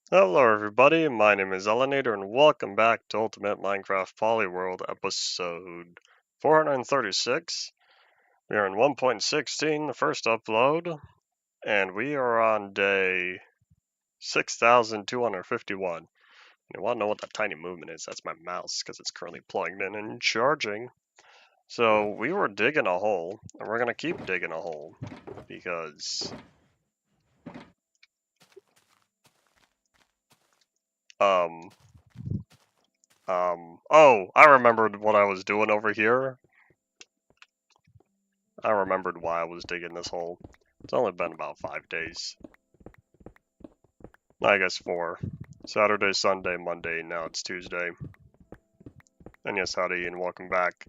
Hello everybody, my name is Elenator and welcome back to Ultimate Minecraft Polyworld episode 436. We are in 1.16, the first upload, and we are on day 6251. You want to know what that tiny movement is? That's my mouse because it's currently plugged in and charging. So we were digging a hole, and we're going to keep digging a hole because um oh, I remembered what I was doing over here. I remembered why I was digging this hole. It's only been about 5 days. I guess 4. Saturday, Sunday, Monday, now it's Tuesday. And yes, howdy and welcome back.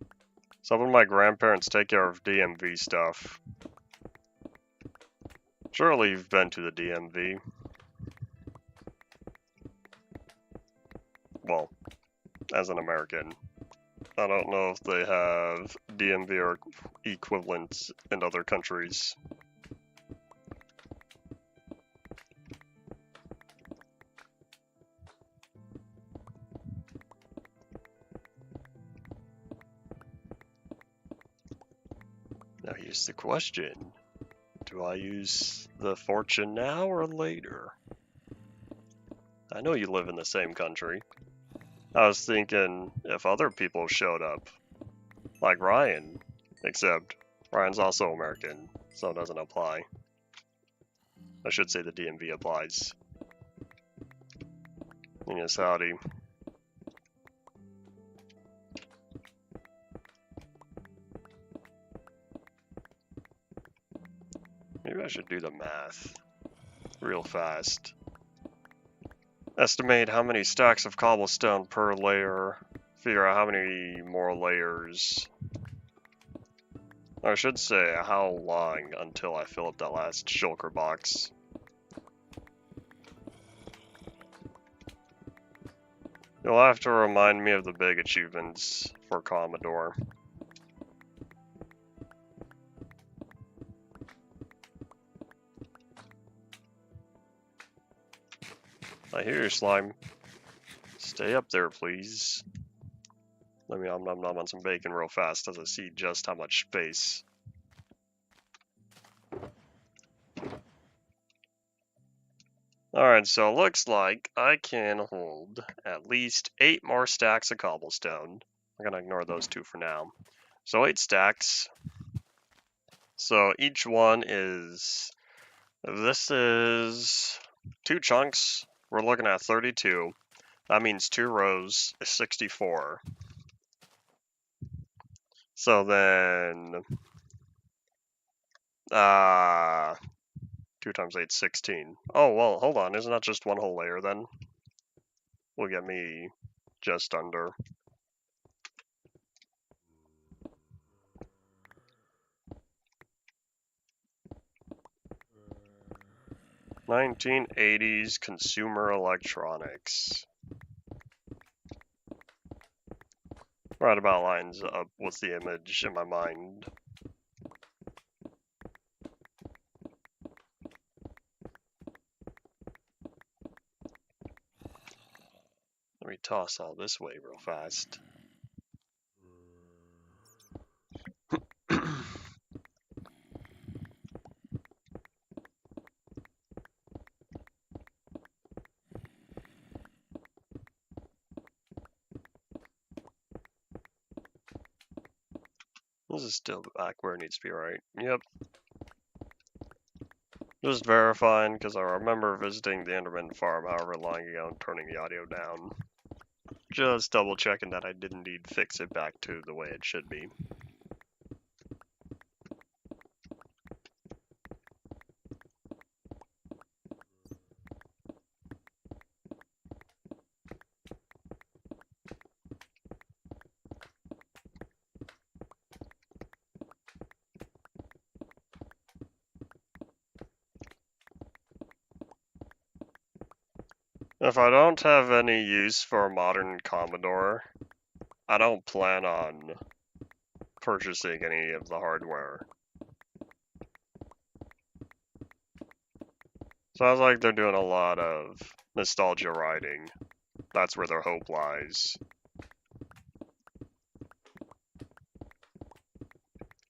So helping my grandparents take care of DMV stuff. Surely you've been to the DMV. Well, as an American. I don't know if they have DMV or equivalents in other countries. Now here's the question. Do I use the fortune now or later? I know you live in the same country. I was thinking if other people showed up, like Ryan, except Ryan's also American, so it doesn't apply. I should say the DMV applies. And yes, howdy. Maybe I should do the math real fast. Estimate how many stacks of cobblestone per layer. Figure out how many more layers. Or I should say how long until I fill up that last shulker box. You'll have to remind me of the big achievements for Commodore. I hear you, slime. Stay up there, please. Let me nom on some bacon real fast as I see just how much space. Alright, so it looks like I can hold at least 8 more stacks of cobblestone. I'm gonna ignore those 2 for now. So 8 stacks. So each one is... This is 2 chunks. We're looking at 32. That means 2 rows is 64. So then... 2 times 8 is 16. Oh, well, hold on. Isn't that just one whole layer then? Will get me just under. "1980s consumer electronics." Right about lines up with the image in my mind. Let me toss all this way real fast. This is still back where it needs to be, right? Yep. Just verifying, because I remember visiting the Enderman farm however long ago and turning the audio down. Just double checking that I did indeed fix it back to the way it should be. If I don't have any use for a modern Commodore, I don't plan on purchasing any of the hardware. Sounds like they're doing a lot of nostalgia riding. That's where their hope lies.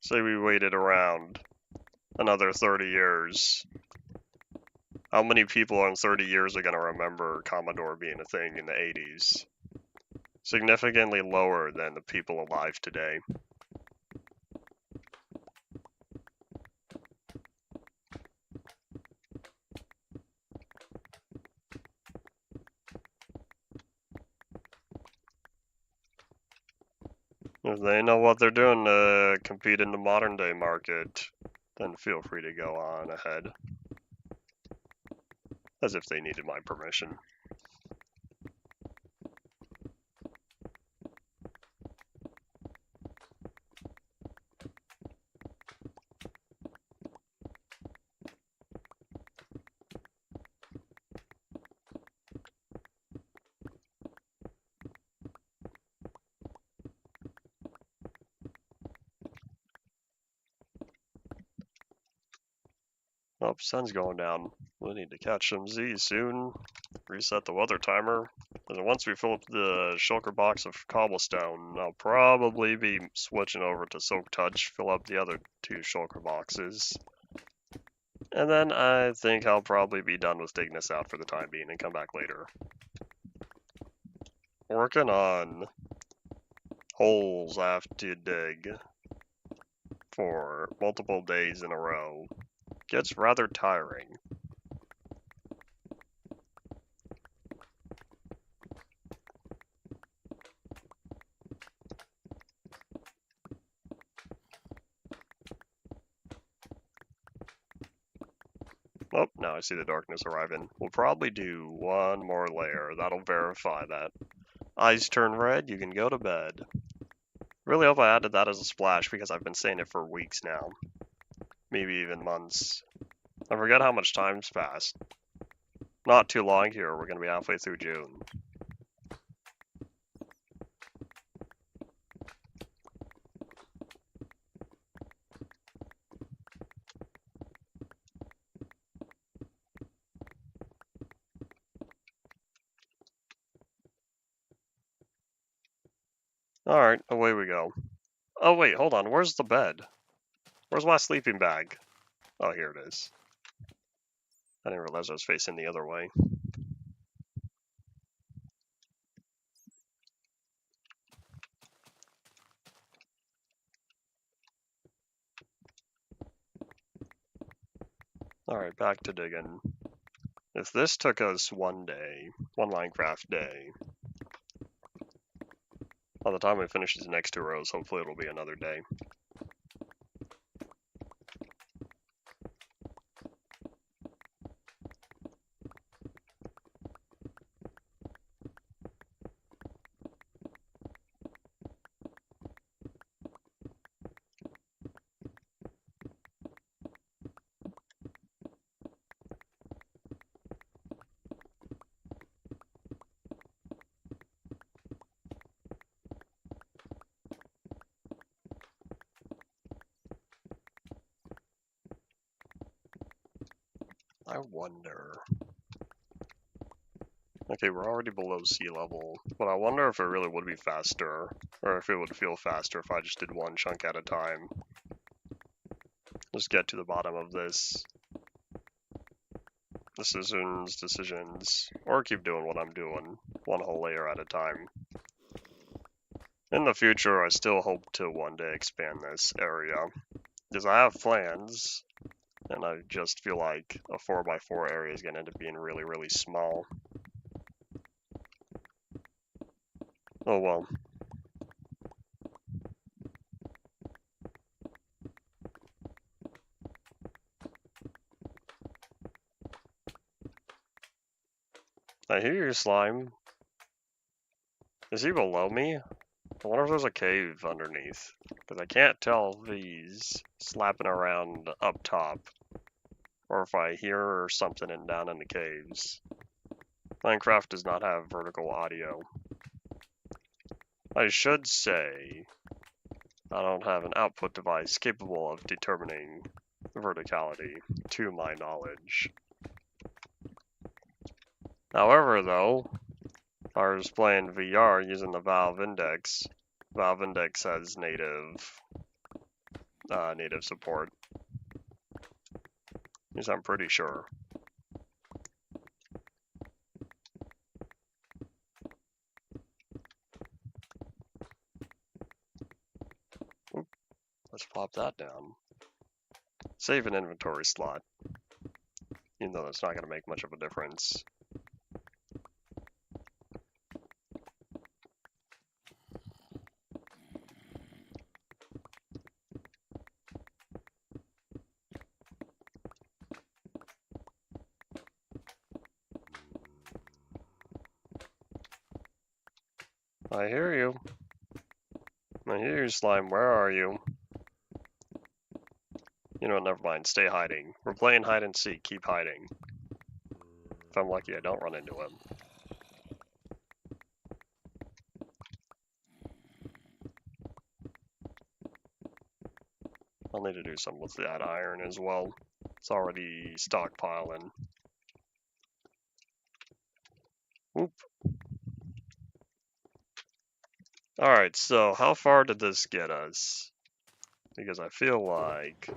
Say we waited around another 30 years. How many people in 30 years are going to remember Commodore being a thing in the 80s? Significantly lower than the people alive today. If they know what they're doing to compete in the modern day market, then feel free to go on ahead. As if they needed my permission. Oh, sun's going down. We'll need to catch some Z's soon. Reset the weather timer. And once we fill up the shulker box of cobblestone, I'll probably be switching over to Soak Touch, fill up the other 2 shulker boxes. And then I think I'll probably be done with digging this out for the time being and come back later. Working on holes I have to dig for multiple days in a row gets rather tiring. Oh, now I see the darkness arriving. We'll probably do 1 more layer. That'll verify that. Eyes turn red, you can go to bed. Really hope I added that as a splash because I've been saying it for weeks now. Maybe even months. I forget how much time's passed. Not too long here, we're going to be halfway through June. Alright, away we go. Oh wait, hold on, where's the bed? Where's my sleeping bag? Oh, here it is. I didn't realize I was facing the other way. Alright, back to digging. If this took us 1 day, 1 Minecraft day, by the time we finish these next 2 rows, hopefully it'll be another day. I wonder... Okay, we're already below sea level, but I wonder if it really would be faster, or if it would feel faster if I just did 1 chunk at a time. Just get to the bottom of this. Decisions, or keep doing what I'm doing, 1 whole layer at a time. In the future, I still hope to one day expand this area, because I have plans, and I just feel like a 4x4 area is going to end up being really, really small. Oh well. I hear you, slime. Is he below me? I wonder if there's a cave underneath, because I can't tell if he's slapping around up top, or if I hear something down in the caves. Minecraft does not have vertical audio. I should say I don't have an output device capable of determining verticality, to my knowledge. However, though, I was playing VR using the Valve Index. Valve Index has native support. At least I'm pretty sure. Oop, let's plop that down. Save an inventory slot. Even though that's not going to make much of a difference. I hear you. I hear you, slime. Where are you? You know what, never mind. Stay hiding. We're playing hide and seek. Keep hiding. If I'm lucky, I don't run into him. I'll need to do something with that iron as well. It's already stockpiling. Whoop. Alright, so how far did this get us? Because I feel like...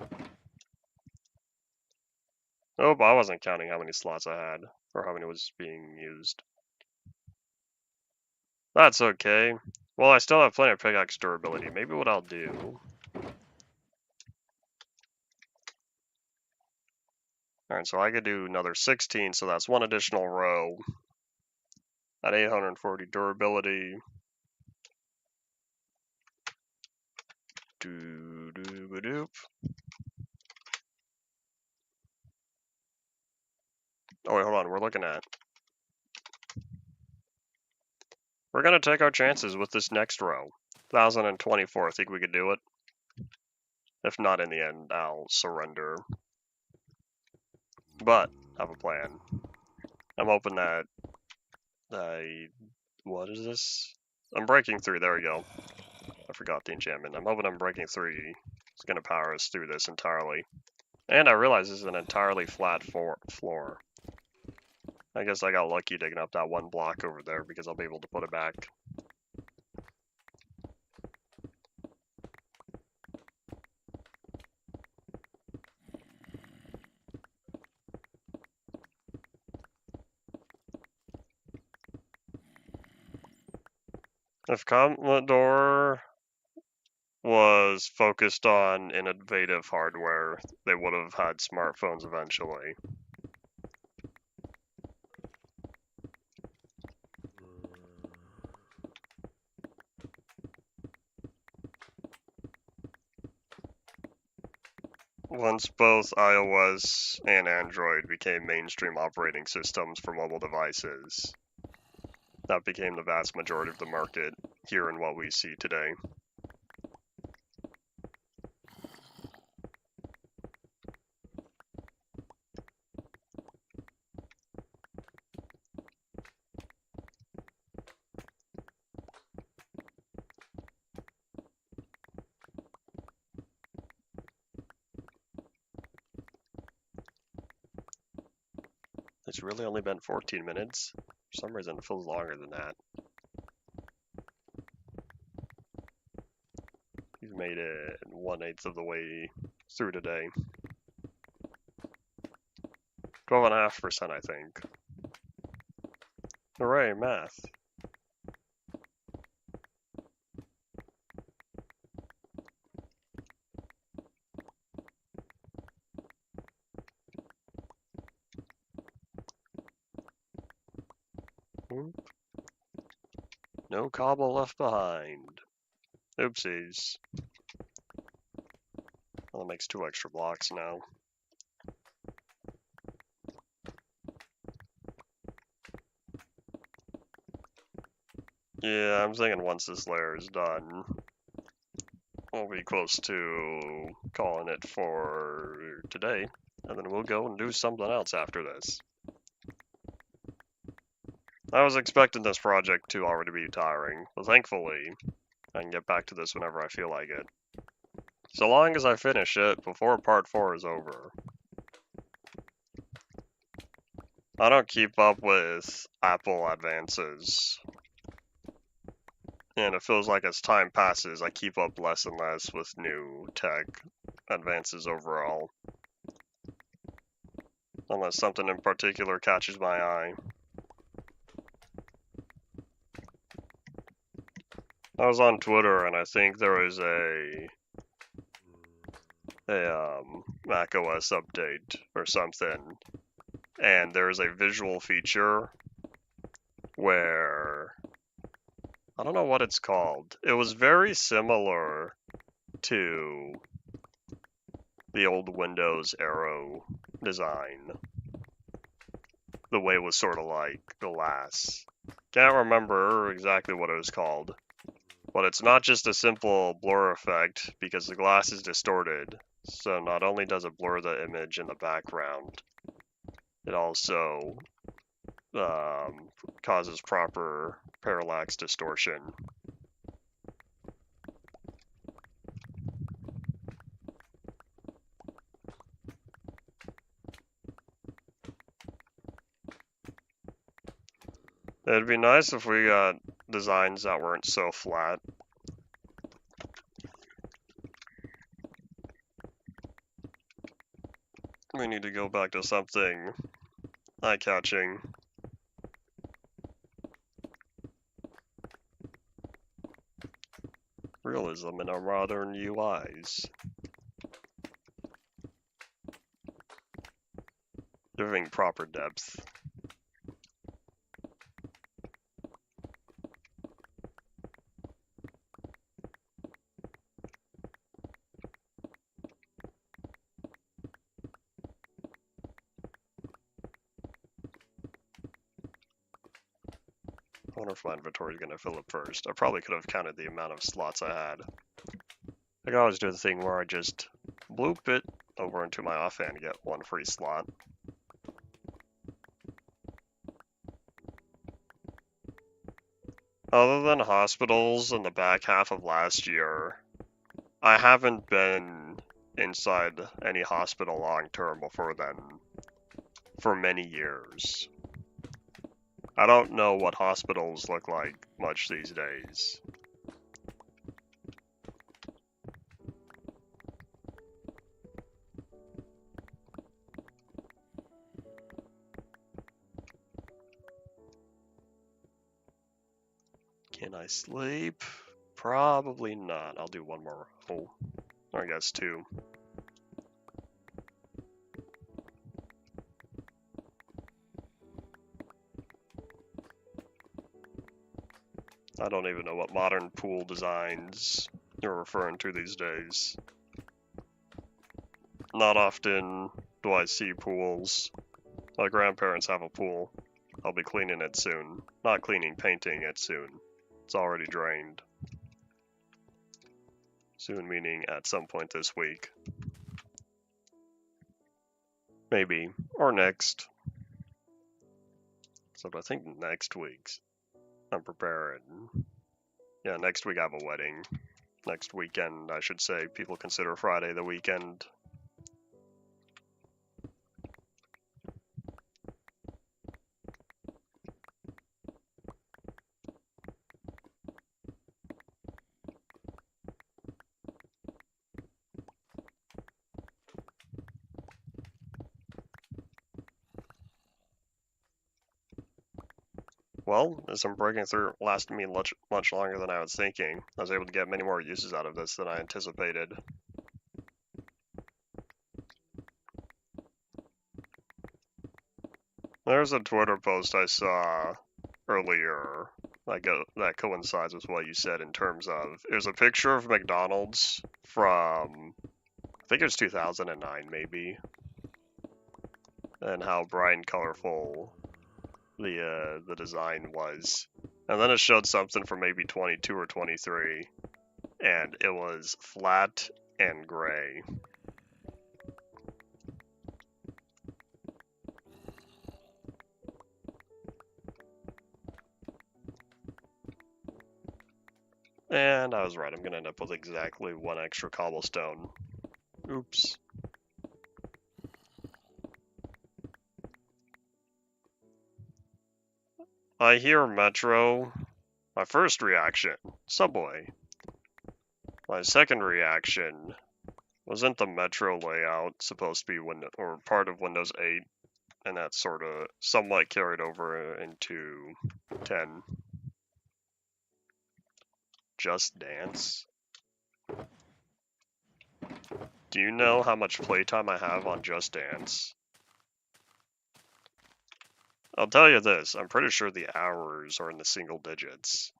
Oh, I wasn't counting how many slots I had, or how many was being used. That's okay. Well, I still have plenty of pickaxe durability. Maybe what I'll do... Alright, so I could do another 16, so that's one additional row. At 840 durability. Doo-doo-ba-doop. Oh wait, hold on, we're looking at... We're gonna take our chances with this next row. 1024, I think we could do it. If not, in the end, I'll surrender. But, I have a plan. I'm hoping that what is this? I'm breaking through, there we go. I forgot the enchantment. I'm hoping I'm breaking through. It's gonna power us through this entirely. And I realize this is an entirely flat floor. I guess I got lucky digging up that one block over there because I'll be able to put it back. If Commodore was focused on innovative hardware, they would have had smartphones eventually. Once both iOS and Android became mainstream operating systems for mobile devices, that became the vast majority of the market here in what we see today. It's really only been 14 minutes. For some reason it feels longer than that. You've made it 1/8 of the way through today. 12.5%, I think. Hooray, math. No cobble left behind. Oopsies. Well, that makes 2 extra blocks now. Yeah, I'm thinking once this layer is done, we'll be close to calling it for today, and then we'll go and do something else after this. I was expecting this project to already be tiring, but thankfully, I can get back to this whenever I feel like it. So long as I finish it before part 4 is over. I don't keep up with Apple advances. And it feels like as time passes, I keep up less and less with new tech advances overall. Unless something in particular catches my eye. I was on Twitter and I think there was a Mac OS update or something, and there's a visual feature where I don't know what it's called. It was very similar to the old Windows arrow design. The way it was sort of like glass. Can't remember exactly what it was called. But it's not just a simple blur effect because the glass is distorted. So not only does it blur the image in the background, it also causes proper parallax distortion. It'd be nice if we got designs that weren't so flat. We need to go back to something eye-catching. Realism in our modern UIs. Giving proper depth. I wonder if my inventory is going to fill up first. I probably could have counted the amount of slots I had. I can always do the thing where I just bloop it over into my offhand to get one free slot. Other than hospitals in the back half of last year, I haven't been inside any hospital long term before then for many years. I don't know what hospitals look like much these days. Can I sleep? Probably not. I'll do one more hole. Or I guess two. I don't even know what modern pool designs you're referring to these days. Not often do I see pools. My grandparents have a pool. I'll be cleaning it soon. Not cleaning, painting it soon. It's already drained. Soon meaning at some point this week. Maybe. Or next. So I think next week's. I'm preparing. Yeah, next week I have a wedding. Next weekend, I should say. People consider Friday the weekend. Well, as I'm breaking through, lasted me much longer than I was thinking. I was able to get many more uses out of this than I anticipated. There's a Twitter post I saw earlier that coincides with what you said in terms of, it was a picture of McDonald's from, I think it was 2009 maybe, and how bright and colorful the design was. And then it showed something from maybe 22 or 23, and it was flat and gray. And I was right, I'm gonna end up with exactly one extra cobblestone. Oops. I hear Metro. My first reaction, Subway. My second reaction, wasn't the Metro layout supposed to be part of Windows 8, and that sort of somewhat carried over into 10? Just Dance. Do you know how much playtime I have on Just Dance? I'll tell you this, I'm pretty sure the hours are in the single digits.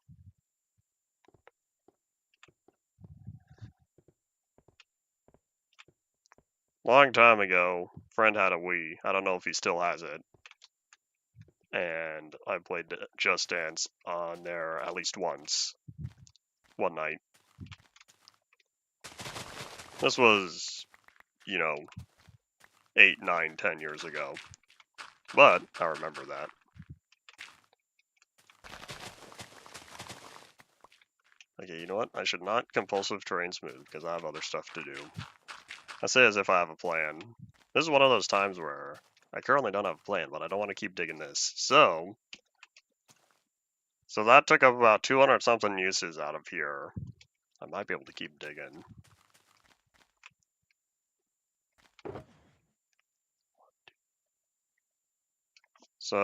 Long time ago, friend had a Wii. I don't know if he still has it. And I played Just Dance on there at least once. One night. This was, 8, 9, 10 years ago. But I remember that. Okay, you know what? I should not compulsive terrain smooth because I have other stuff to do. I say as if I have a plan. This is one of those times where I currently don't have a plan, but I don't want to keep digging this. So that took up about 200 something uses out of here. I might be able to keep digging. So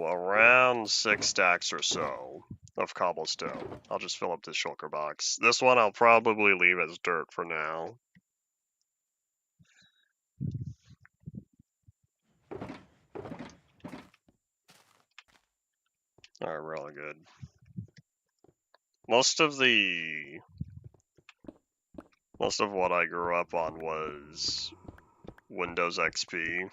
around 6 stacks or so of cobblestone. I'll just fill up this shulker box. This one I'll probably leave as dirt for now. Alright, really good. Most of what I grew up on was Windows XP.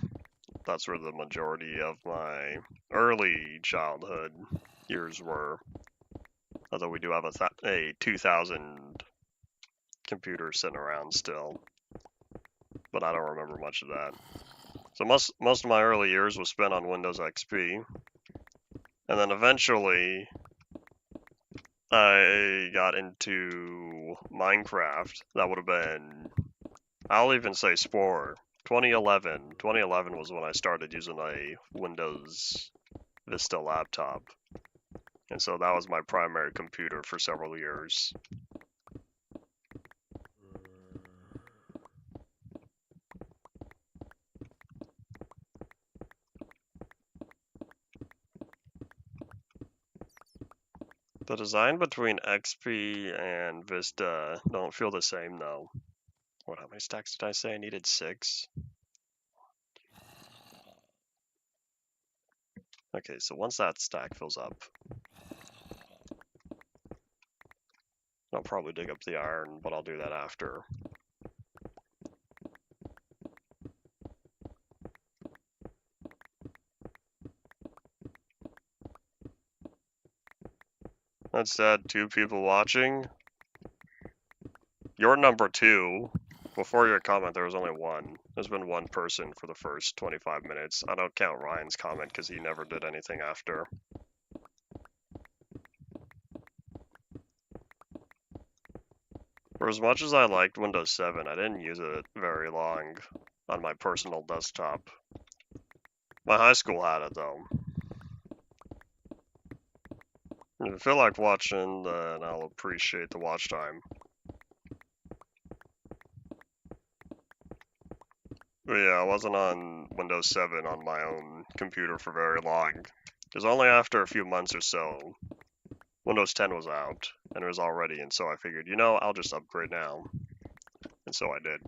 That's where the majority of my early childhood years were. Although we do have a 2000 computer sitting around still. But I don't remember much of that. So most of my early years was spent on Windows XP. And then eventually I got into Minecraft. That would have been, I'll even say Spore. 2011. 2011 was when I started using a Windows Vista laptop. And so that was my primary computer for several years. The design between XP and Vista don't feel the same though. What, how many stacks did I say I needed? 6? Okay, so once that stack fills up, I'll probably dig up the iron, but I'll do that after. That said, 2 people watching. You're number 2. Before your comment, there was only 1. There's been 1 person for the first 25 minutes. I don't count Ryan's comment because he never did anything after. For as much as I liked Windows 7, I didn't use it very long on my personal desktop. My high school had it though. If you feel like watching, then I'll appreciate the watch time. But yeah, I wasn't on Windows 7 on my own computer for very long. Because only after a few months or so, Windows 10 was out, and it was all ready, and so I figured, I'll just upgrade now. And so I did.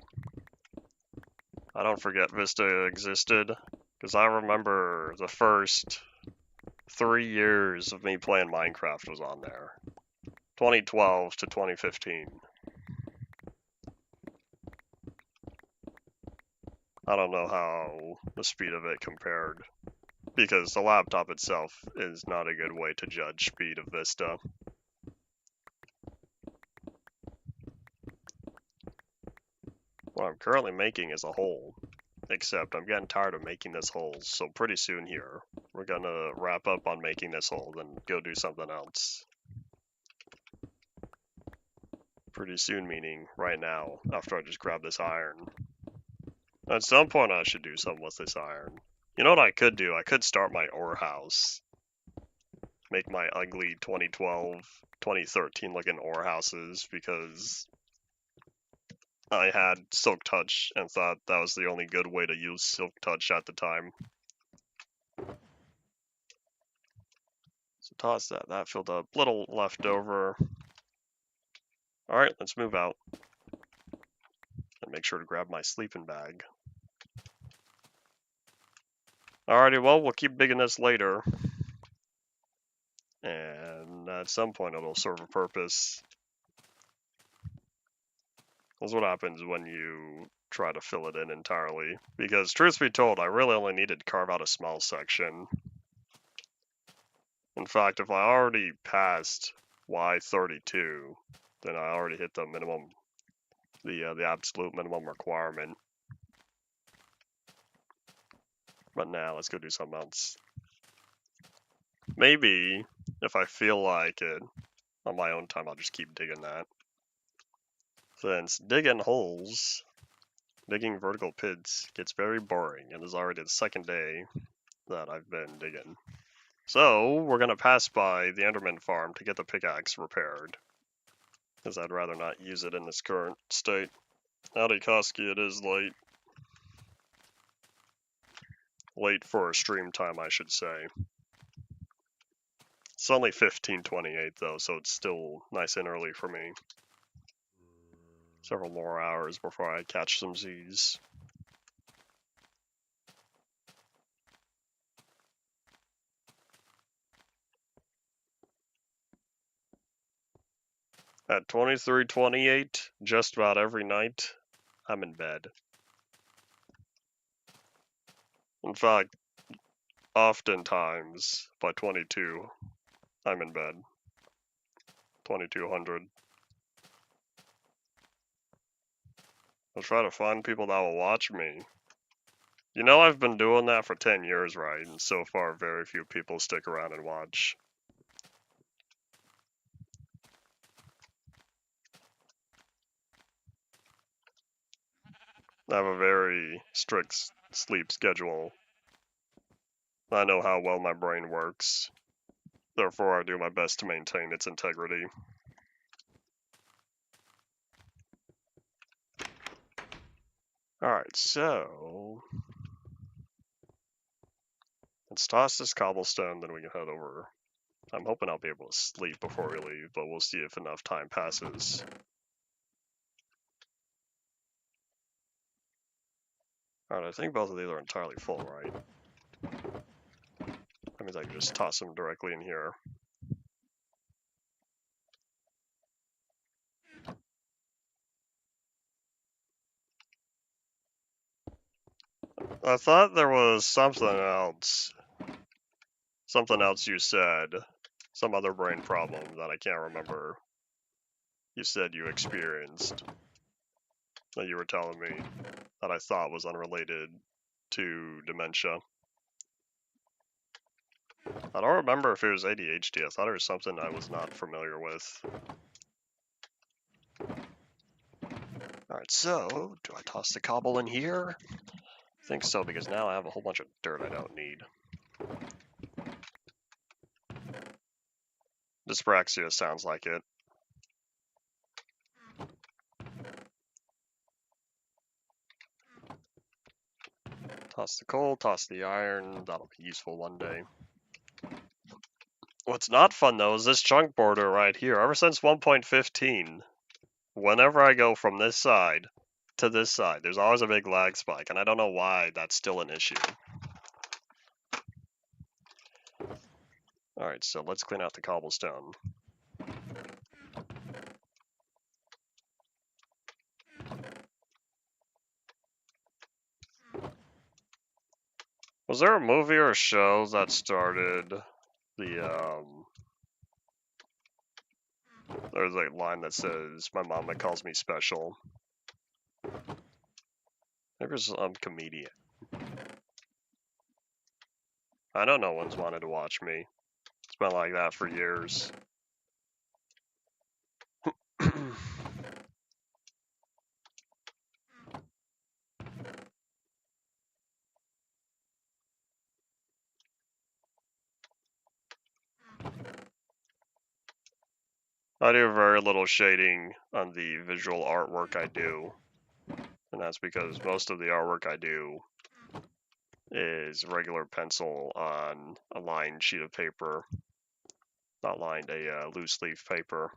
I don't forget Vista existed, because I remember the first 3 years of me playing Minecraft was on there. 2012 to 2015. I don't know how the speed of it compared, because the laptop itself is not a good way to judge speed of Vista. What I'm currently making is a hole, except I'm getting tired of making this hole, so pretty soon here, we're gonna wrap up on making this hole, then go do something else. Pretty soon meaning right now, after I just grab this iron. At some point I should do something with this iron. You know what I could do? I could start my ore house. make my ugly 2012, 2013 looking ore houses because I had Silk Touch and thought that was the only good way to use Silk Touch at the time. So toss that. That filled up. Little left over. Alright, let's move out. And make sure to grab my sleeping bag. Alrighty, well, we'll keep digging this later. And at some point it'll serve a purpose. That's what happens when you try to fill it in entirely. Because, truth be told, I really only needed to carve out a small section. In fact, if I already passed Y32, then I already hit the minimum, the absolute minimum requirement. But now, let's go do something else. Maybe, if I feel like it, on my own time, I'll just keep digging that. Since digging holes, digging vertical pits gets very boring, and it's already the second day that I've been digging. So, we're gonna pass by the Enderman farm to get the pickaxe repaired. Because I'd rather not use it in this current state. Howdy Koski, it is late. Late for stream time, I should say. It's only 15:28 though, so it's still nice and early for me. Several more hours before I catch some Z's. At 23:28, just about every night, I'm in bed. In fact, oftentimes, by 22, I'm in bed. 2200. I'll try to find people that will watch me. You know, I've been doing that for 10 years, right? And so far, very few people stick around and watch. I have a very strict sleep schedule. I know how well my brain works. Therefore, I do my best to maintain its integrity. Alright, so... let's toss this cobblestone, then we can head over. I'm hoping I'll be able to sleep before we leave, but we'll see if enough time passes. Alright, I think both of these are entirely full, right? That means I can just toss them directly in here. I thought there was something else. Something else you said. Some other brain problem that I can't remember. You said you experienced. That you were telling me that I thought was unrelated to dementia. I don't remember if it was ADHD. I thought it was something I was not familiar with. Alright, so, do I toss the cobble in here? I think so, because now I have a whole bunch of dirt I don't need. Dyspraxia sounds like it. Toss the coal, toss the iron, that'll be useful one day. What's not fun though is this chunk border right here. Ever since 1.15, whenever I go from this side to this side, there's always a big lag spike, and I don't know why that's still an issue. Alright, so let's clean out the cobblestone. Was there a movie or a show that started the, there's a line that says, "My mama calls me special." Maybe it's some comedian. I know no one's wanted to watch me. It's been like that for years. I do very little shading on the visual artwork I do, and that's because most of the artwork I do is regular pencil on a lined sheet of paper, not lined, a loose leaf paper.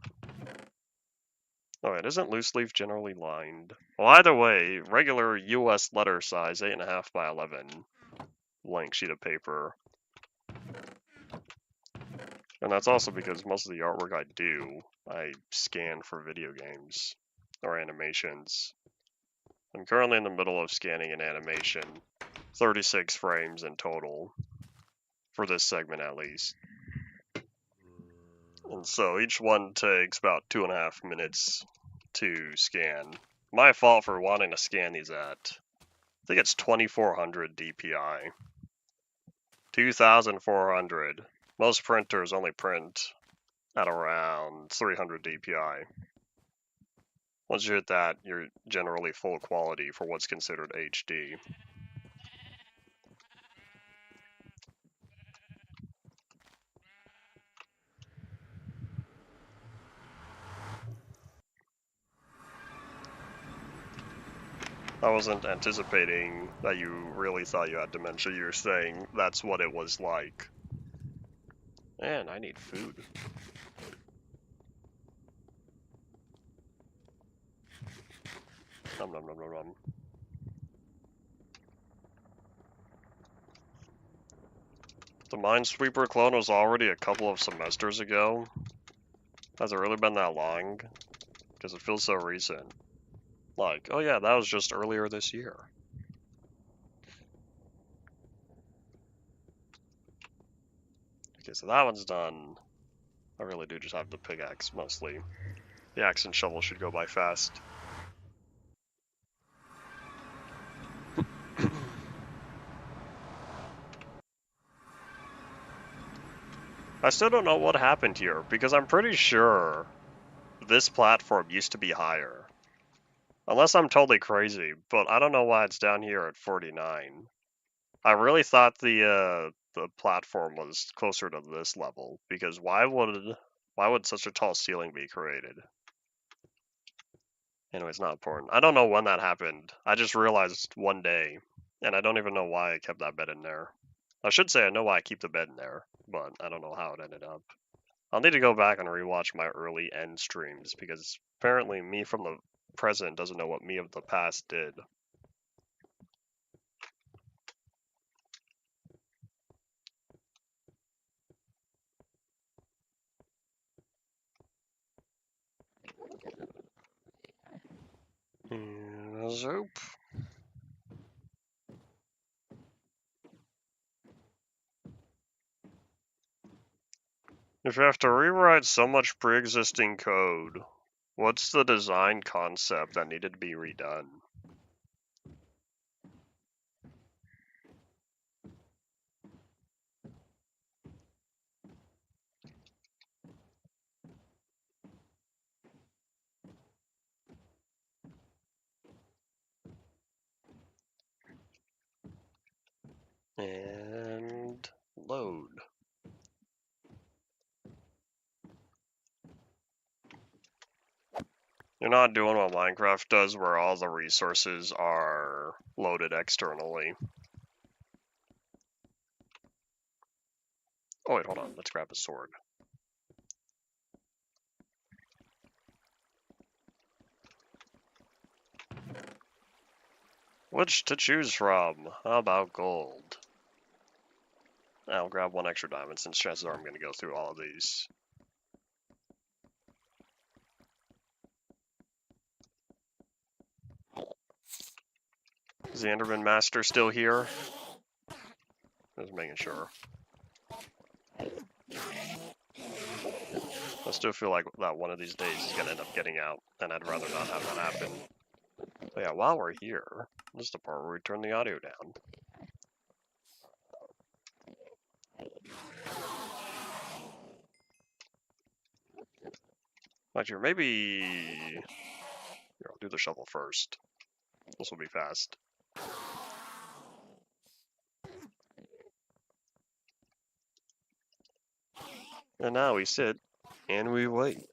Oh, it isn't loose leaf generally lined. Well, either way, regular US letter size 8.5 by 11 blank sheet of paper. And that's also because most of the artwork I do, I scan for video games or animations. I'm currently in the middle of scanning an animation, 36 frames in total, for this segment at least. And so each one takes about 2.5 minutes to scan. My fault for wanting to scan these at, I think it's 2400 DPI. 2400. Most printers only print at around 300 DPI. Once you hit that, you're generally full quality for what's considered HD. I wasn't anticipating that you really thought you had dementia. You were saying that's what it was like. Man, I need food. Nom nom nom nom nom. The Minesweeper clone was already a couple of semesters ago. Has it really been that long? Because it feels so recent. Like, oh yeah, that was just earlier this year. Okay, so that one's done. I really do just have the pickaxe, mostly. The axe and shovel should go by fast. I still don't know what happened here, because I'm pretty sure this platform used to be higher. Unless I'm totally crazy, but I don't know why it's down here at 49. I really thought the platform was closer to this level, because why would such a tall ceiling be created? Anyway, it's not important. I don't know when that happened. I just realized one day, and I don't even know why I kept that bed in there. I should say I know why I keep the bed in there, but I don't know how it ended up. I'll need to go back and rewatch my early end streams, because apparently me from the present doesn't know what me of the past did. Zoop. If you have to rewrite so much pre-existing code, what's the design concept that needed to be redone? And load. You're not doing what Minecraft does, where all the resources are loaded externally. Oh wait, hold on. Let's grab a sword. Which to choose from? How about gold? I'll grab one extra diamond, since chances are I'm going to go through all of these. Is the Enderman Master still here? Just making sure. I still feel like that one of these days he's going to end up getting out, and I'd rather not have that happen. But yeah, while we're here, this is the part where we turn the audio down. Actually, maybe... Here, I'll do the shovel first. This will be fast. And now we sit, and we wait.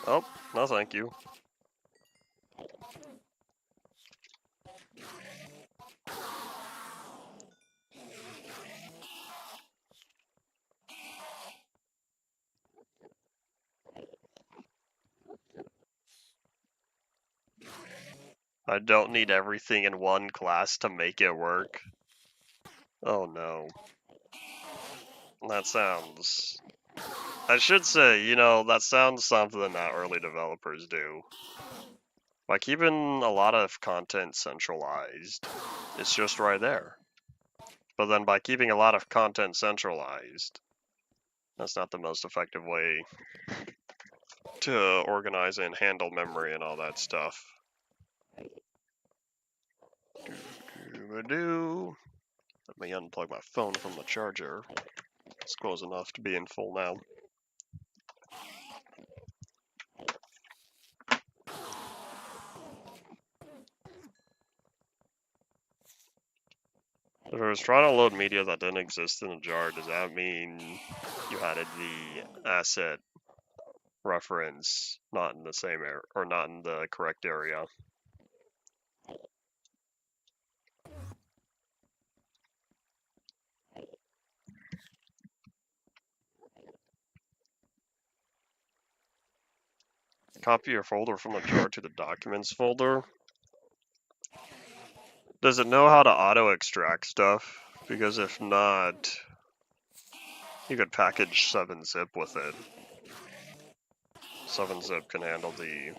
Oh, no thank you. I don't need everything in one class to make it work. Oh no. That sounds... I should say, you know, that sounds something that early developers do. By keeping a lot of content centralized, it's just right there. But then by keeping a lot of content centralized, that's not the most effective way to organize and handle memory and all that stuff. Do-do-do. Let me unplug my phone from the charger. It's close enough to be in full now. If I was trying to load media that didn't exist in a jar, does that mean you had the asset reference not in the same area, or not in the correct area? Copy your folder from the jar to the documents folder. Does it know how to auto-extract stuff? Because if not, you could package 7-zip with it. 7-zip can handle the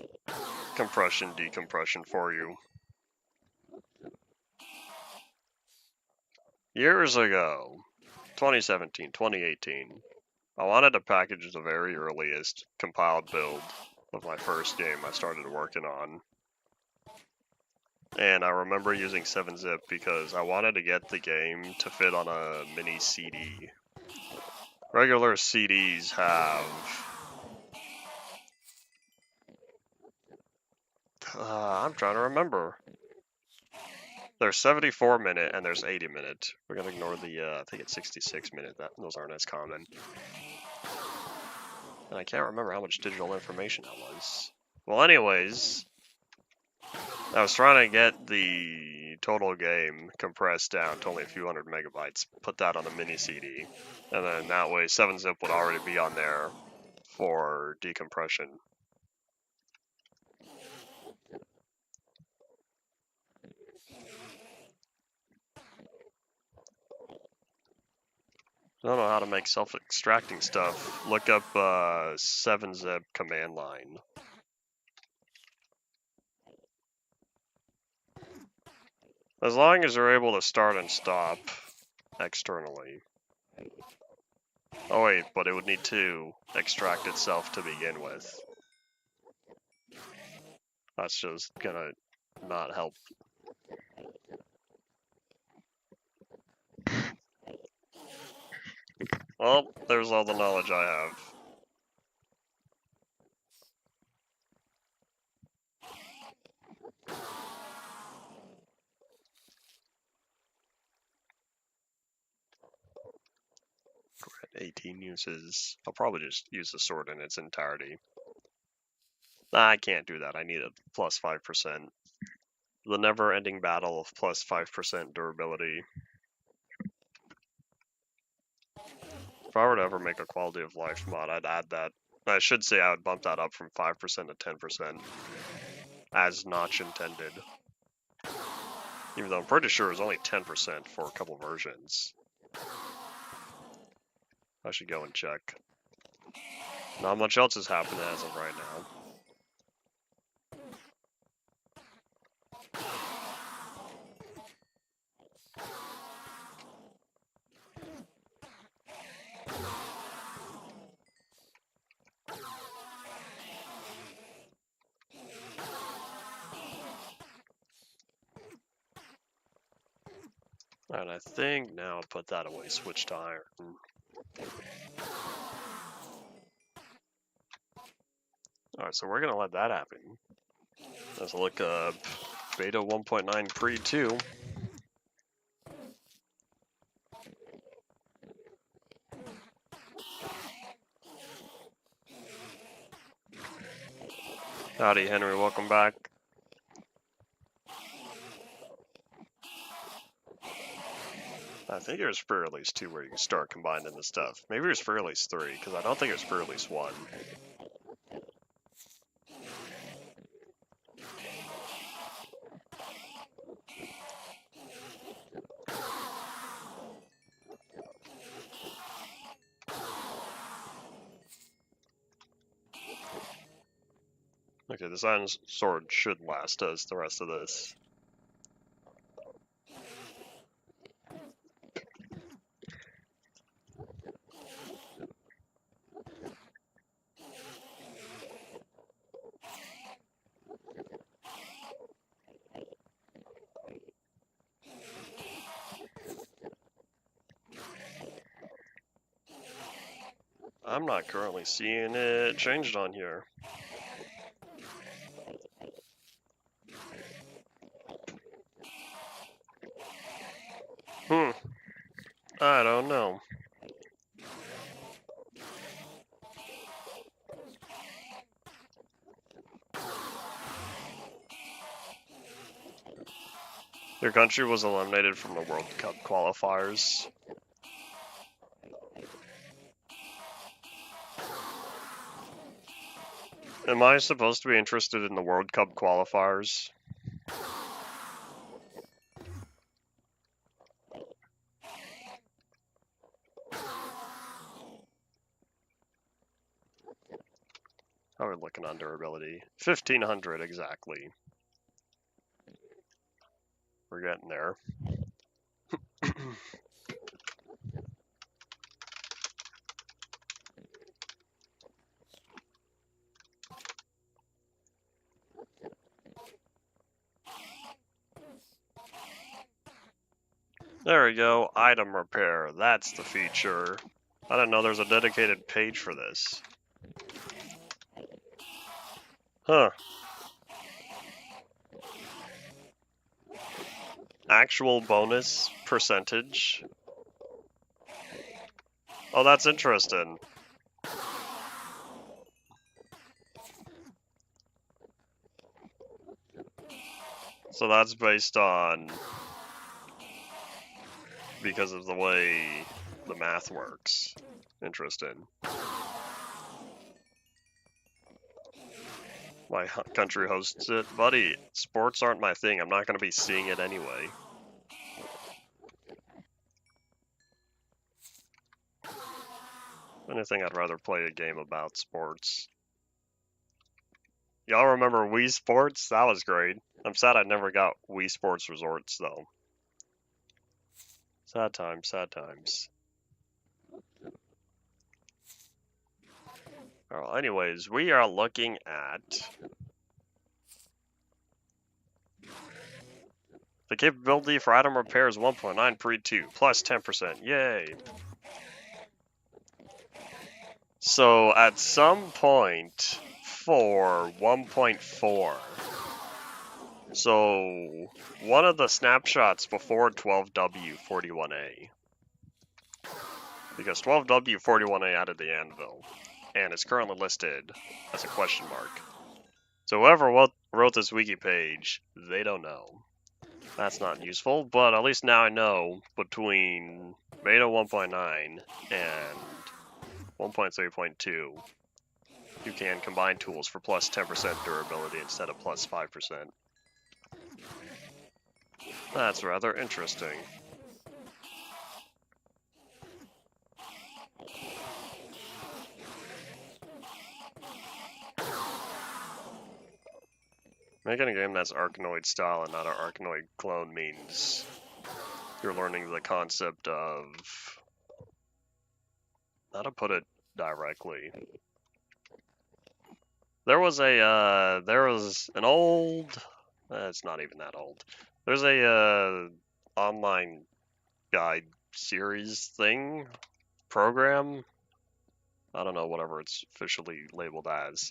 compression, decompression for you. Years ago, 2017, 2018, I wanted to package the very earliest compiled build of my first game I started working on. And I remember using 7-zip because I wanted to get the game to fit on a mini CD. Regular CDs have... I'm trying to remember. There's 74 minute and there's 80 minute. We're gonna ignore the, I think it's 66 minute. Those aren't as common. And I can't remember how much digital information that was. Well, anyways, I was trying to get the total game compressed down to only a few hundred megabytes, put that on a mini CD, and then that way 7-zip would already be on there for decompression. I don't know how to make self-extracting stuff. Look up 7-zip command line. As long as you're able to start and stop externally. Oh wait, but it would need to extract itself to begin with. That's just gonna not help. Well, there's all the knowledge I have. At 18 uses. I'll probably just use the sword in its entirety. I can't do that. I need a plus 5%. The never-ending battle of plus 5% durability. If I were to ever make a quality of life mod, I'd add that. I should say I would bump that up from 5% to 10%, as Notch intended. Even though I'm pretty sure it's only 10% for a couple versions. I should go and check. Not much else is happening as of right now. And I think now I'll put that away, switch to iron. Alright, so we're gonna let that happen. Let's look up beta 1.9 pre 2. Howdy, Henry. Welcome back. I think there's Spur Release 2 where you can start combining the stuff. Maybe there's Spur Release 3, because I don't think it's Spur Release 1. Okay, this iron sword should last us the rest of this. I'm not currently seeing it changed on here. I don't know. Your country was eliminated from the World Cup qualifiers. Am I supposed to be interested in the World Cup qualifiers? How are we looking on durability? 1500 exactly. We're getting there. There we go, item repair, that's the feature. I didn't know there's a dedicated page for this. Huh. Actual bonus percentage. Oh, that's interesting. So that's based on, because of the way the math works. Interesting. My country hosts it. Buddy, sports aren't my thing. I'm not going to be seeing it anyway. Anything, I'd rather play a game about sports. Y'all remember Wii Sports? That was great. I'm sad I never got Wii Sports Resorts, though. Sad times, sad times. Well, anyways, we are looking at the capability for item repairs 1.932 plus 10%. Yay! So at some point for 1.4, so one of the snapshots before 12W41A, because 12W41A added the anvil, and it's currently listed as a question mark. So whoever wrote this wiki page, they don't know. That's not useful, but at least now I know between beta 1.9 and 1.3.2, you can combine tools for plus 10% durability instead of plus 5%. That's rather interesting. Making a game that's Arkanoid style and not an Arkanoid clone means you're learning the concept of, how to put it directly. There was an old, it's not even that old. There's a online guide series thing, program. I don't know, whatever it's officially labeled as.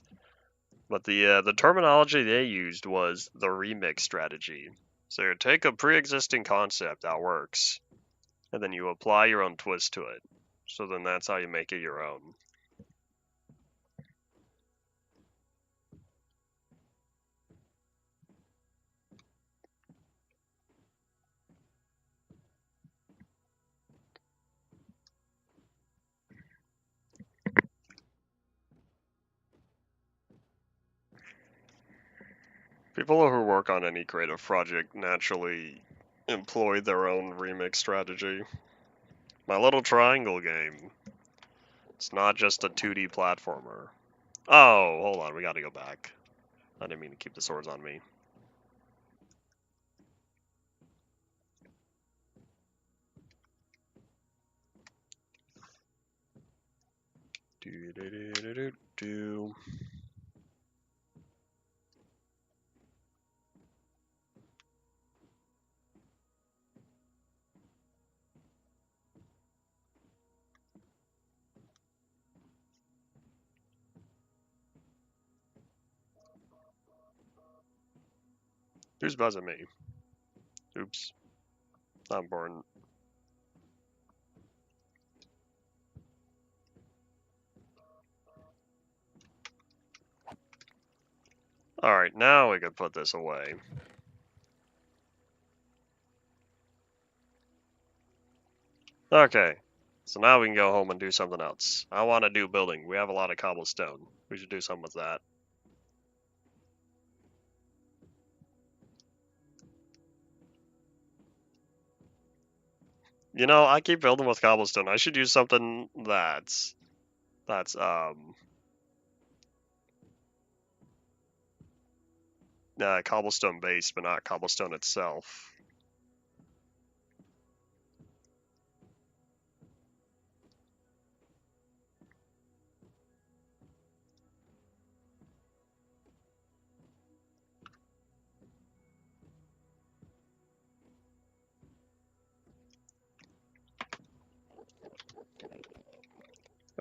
But the terminology they used was the remix strategy. So you take a pre-existing concept that works, and then you apply your own twist to it. So then that's how you make it your own. People who work on any creative project naturally employ their own remix strategy. My little triangle game. It's not just a 2D platformer. Oh, hold on, we gotta go back. I didn't mean to keep the swords on me. Do. Who's buzzing me? Oops. Not important. Alright, now we can put this away. Okay, so now we can go home and do something else. I want to do building. We have a lot of cobblestone. We should do something with that. You know, I keep building with cobblestone. I should use something that's cobblestone based, but not cobblestone itself.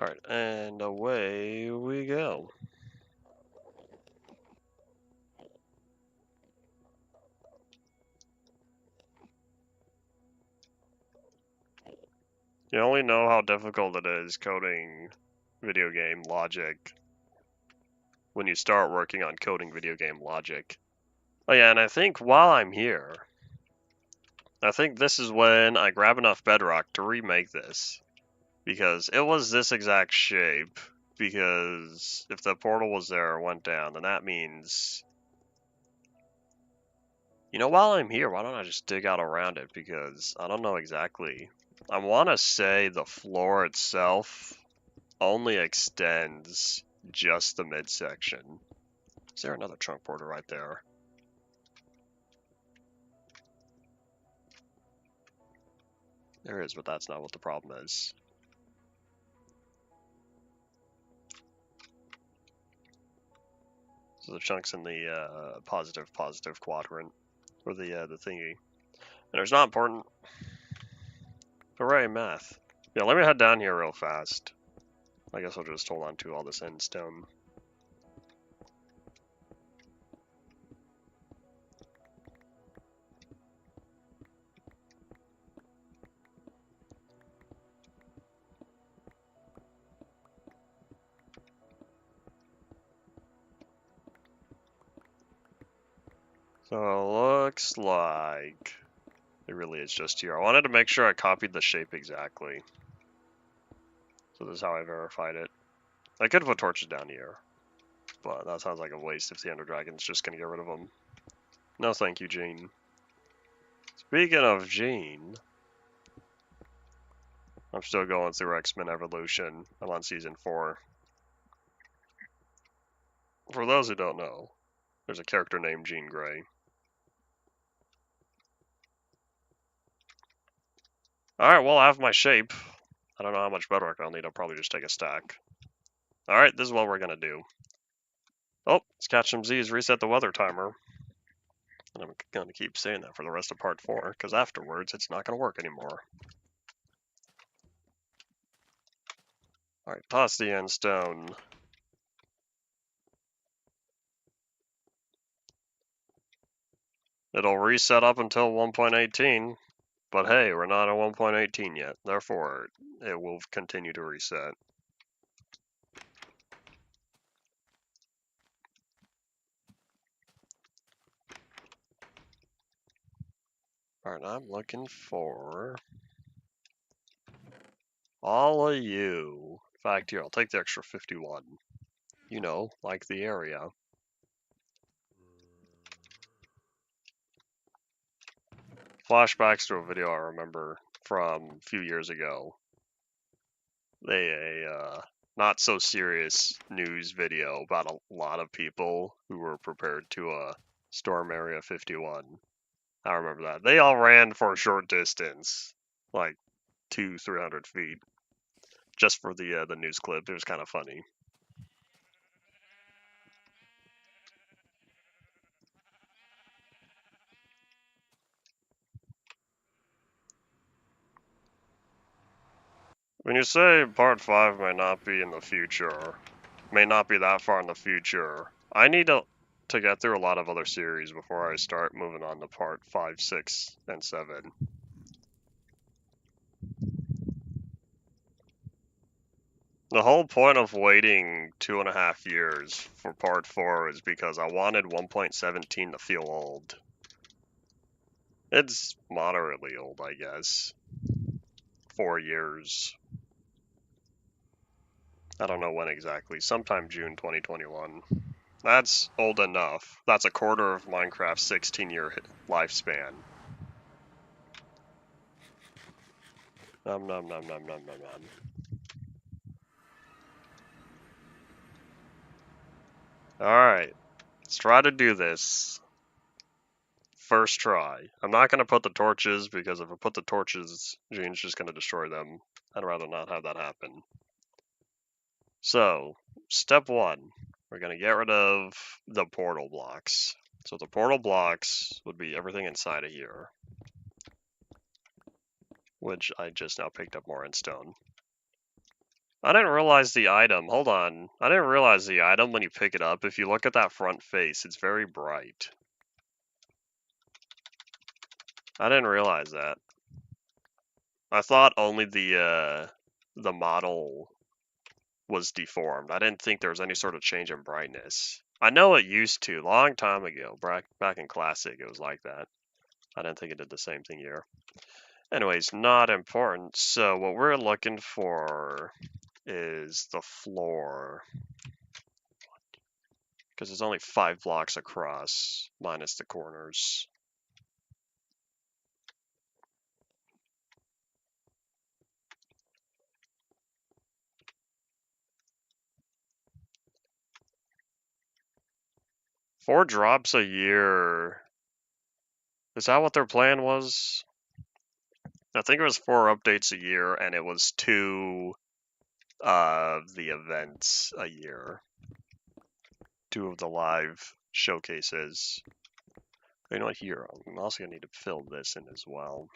Alright, and away we go. You only know how difficult it is coding video game logic when you start working on coding video game logic. Oh yeah, and I think while I'm here, I think this is when I grab enough bedrock to remake this. Because it was this exact shape. Because if the portal was there or went down, then that means... You know, while I'm here, why don't I just dig out around it? Because I don't know exactly. I want to say the floor itself only extends just the midsection. Is there another trunk border right there? There is, but that's not what the problem is. So the chunk's in the positive quadrant, or the thingy. And it's not important. Hooray, math. Yeah, let me head down here real fast. I guess I'll just hold on to all this end stone. So it looks like it really is just here. I wanted to make sure I copied the shape exactly. So this is how I verified it. I could put torches down here, but that sounds like a waste if the Ender Dragon's just gonna get rid of them. No thank you, Gene. Speaking of Gene, I'm still going through X-Men Evolution. I'm on season 4. For those who don't know, there's a character named Jean Grey. Alright, well I have my shape. I don't know how much bedrock I'll need. I'll probably just take a stack. Alright, this is what we're gonna do. Oh, let's catch some Z's, reset the weather timer. And I'm gonna keep saying that for the rest of part 4, because afterwards it's not gonna work anymore. Alright, toss the end stone. It'll reset up until 1.18, but hey, we're not at 1.18 yet, therefore it will continue to reset. Alright, I'm looking for all of you. In fact, here, I'll take the extra 51. You know, like the area. Flashbacks to a video I remember from a few years ago. Not so serious news video about a lot of people who were prepared to storm Area 51. I remember that. They all ran for a short distance, like 200-300 feet, just for the news clip. It was kind of funny. When you say part 5 may not be in the future, may not be that far in the future, I need to get through a lot of other series before I start moving on to part 5, 6, and 7. The whole point of waiting 2.5 years for part 4 is because I wanted 1.17 to feel old. It's moderately old, I guess. 4 years. I don't know when exactly. Sometime June 2021. That's old enough. That's a quarter of Minecraft's 16-year lifespan. Nom nom nom nom nom nom nom. Alright. Let's try to do this. First try. I'm not going to put the torches because if I put the torches, Gene's just going to destroy them. I'd rather not have that happen. So, step 1. We're going to get rid of the portal blocks. So the portal blocks would be everything inside of here. Which I just now picked up more in stone. I didn't realize the item, hold on. I didn't realize the item when you pick it up. If you look at that front face, it's very bright. I didn't realize that. I thought only the model was deformed. I didn't think there was any sort of change in brightness. I know it used to, long time ago, back in Classic, it was like that. I didn't think it did the same thing here. Anyways, not important. So what we're looking for is the floor. Because there's only 5 blocks across, minus the corners. Four drops a year. Is that what their plan was? I think it was 4 updates a year, and it was 2 of the events a year. 2 of the live showcases. You know what, here, I'm also gonna need to fill this in as well.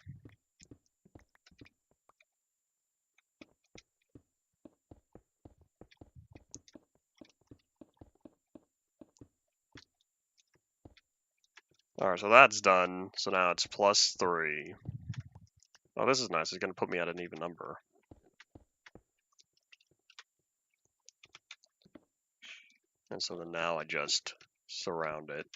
Alright, so that's done. So now it's +3. Oh, this is nice. It's gonna put me at an even number. And so then now I just surround it.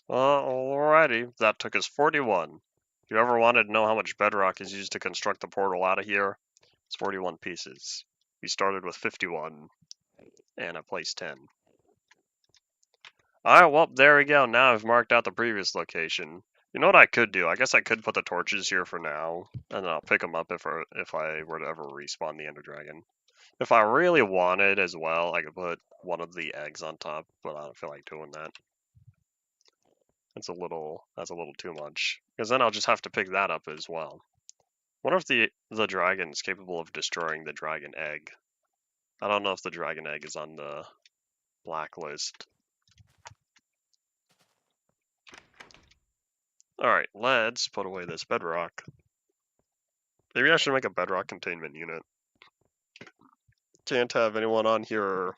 Alrighty, that took us 41. If you ever wanted to know how much bedrock is used to construct the portal out of here, it's 41 pieces. We started with 51, and I placed 10. Alright, well, there we go. Now I've marked out the previous location. You know what I could do? I guess I could put the torches here for now, and then I'll pick them up if I were to ever respawn the Ender Dragon. If I really wanted as well, I could put one of the eggs on top, but I don't feel like doing that. That's a little too much. Because then I'll just have to pick that up as well. Wonder if the dragon's capable of destroying the dragon egg. I don't know if the dragon egg is on the blacklist. Alright, let's put away this bedrock. Maybe I should make a bedrock containment unit. Can't have anyone on here or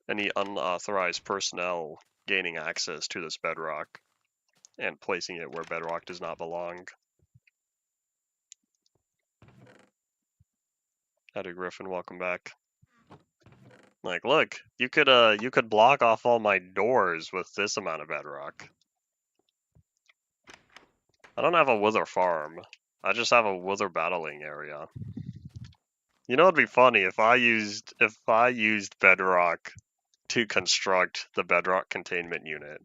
any unauthorized personnel gaining access to this bedrock and placing it where bedrock does not belong. Howdy Griffin, welcome back. Like, look, you could block off all my doors with this amount of bedrock. I don't have a wither farm. I just have a wither battling area. You know, it'd be funny if I used bedrock to construct the bedrock containment unit.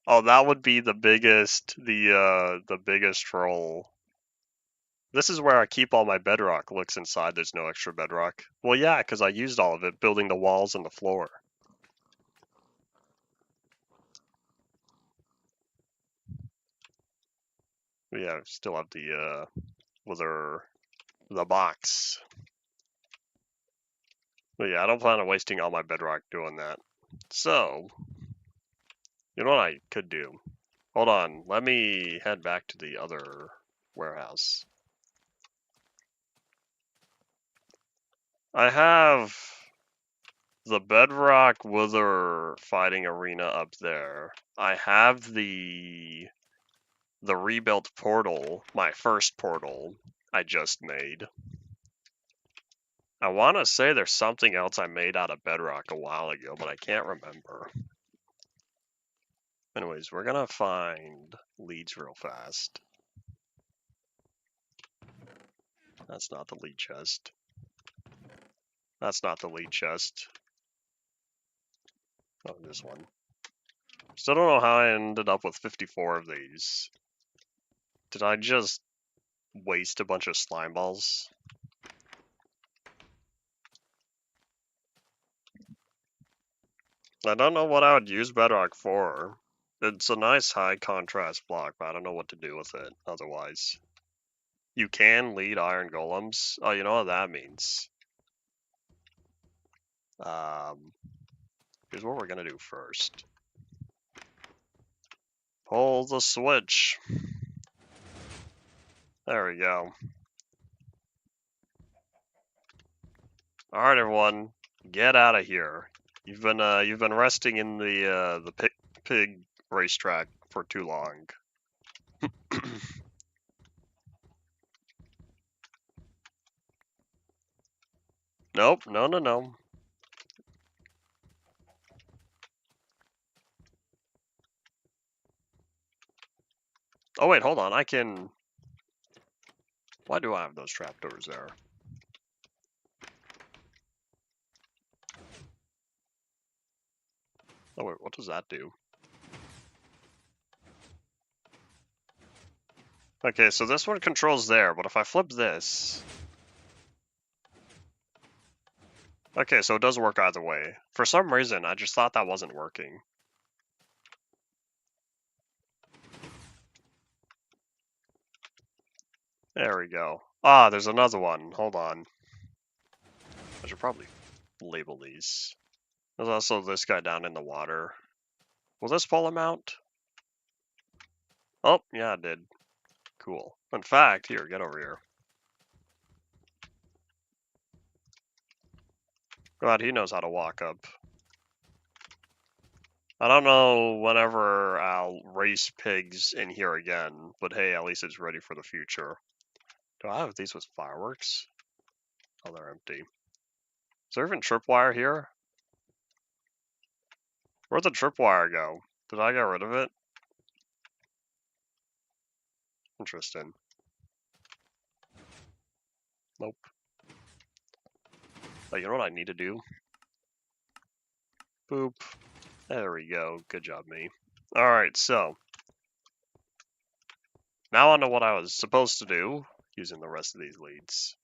Oh, that would be the biggest troll. This is where I keep all my bedrock. Looks inside, there's no extra bedrock. Well, yeah, because I used all of it building the walls and the floor. But yeah, still have the box. But yeah, I don't plan on wasting all my bedrock doing that. So, you know what I could do? Hold on, let me head back to the other warehouse. I have the bedrock wither fighting arena up there. I have the rebuilt portal, my first portal I just made. I want to say there's something else I made out of bedrock a while ago, but I can't remember. Anyways, we're gonna find leads real fast. That's not the lead chest. That's not the lead chest. Oh, this one. Still don't know how I ended up with 54 of these. Did I just waste a bunch of slime balls? I don't know what I would use bedrock for. It's a nice high contrast block, but I don't know what to do with it otherwise. You can lead iron golems. Oh, you know what that means. Here's what we're gonna do first. Pull the switch. There we go. All right, everyone, get out of here. You've been resting in the pig racetrack for too long. Nope, no. Oh wait, hold on. I can. Why do I have those trapdoors there? Oh wait, what does that do? Okay, so this one controls there, but if I flip this... Okay, so it does work either way. For some reason, I just thought that wasn't working. There we go. Ah, there's another one. Hold on. I should probably label these. There's also this guy down in the water. Will this pull him out? Oh, yeah, it did. Cool. In fact, here, get over here. Glad he knows how to walk up. I don't know whenever I'll race pigs in here again, but hey, at least it's ready for the future. Do I have these with fireworks? Oh, they're empty. Is there even tripwire here? Where'd the tripwire go? Did I get rid of it? Interesting. Nope. Oh, you know what I need to do? Boop. There we go. Good job, me. Alright, so. Now I know what I was supposed to do using the rest of these leads.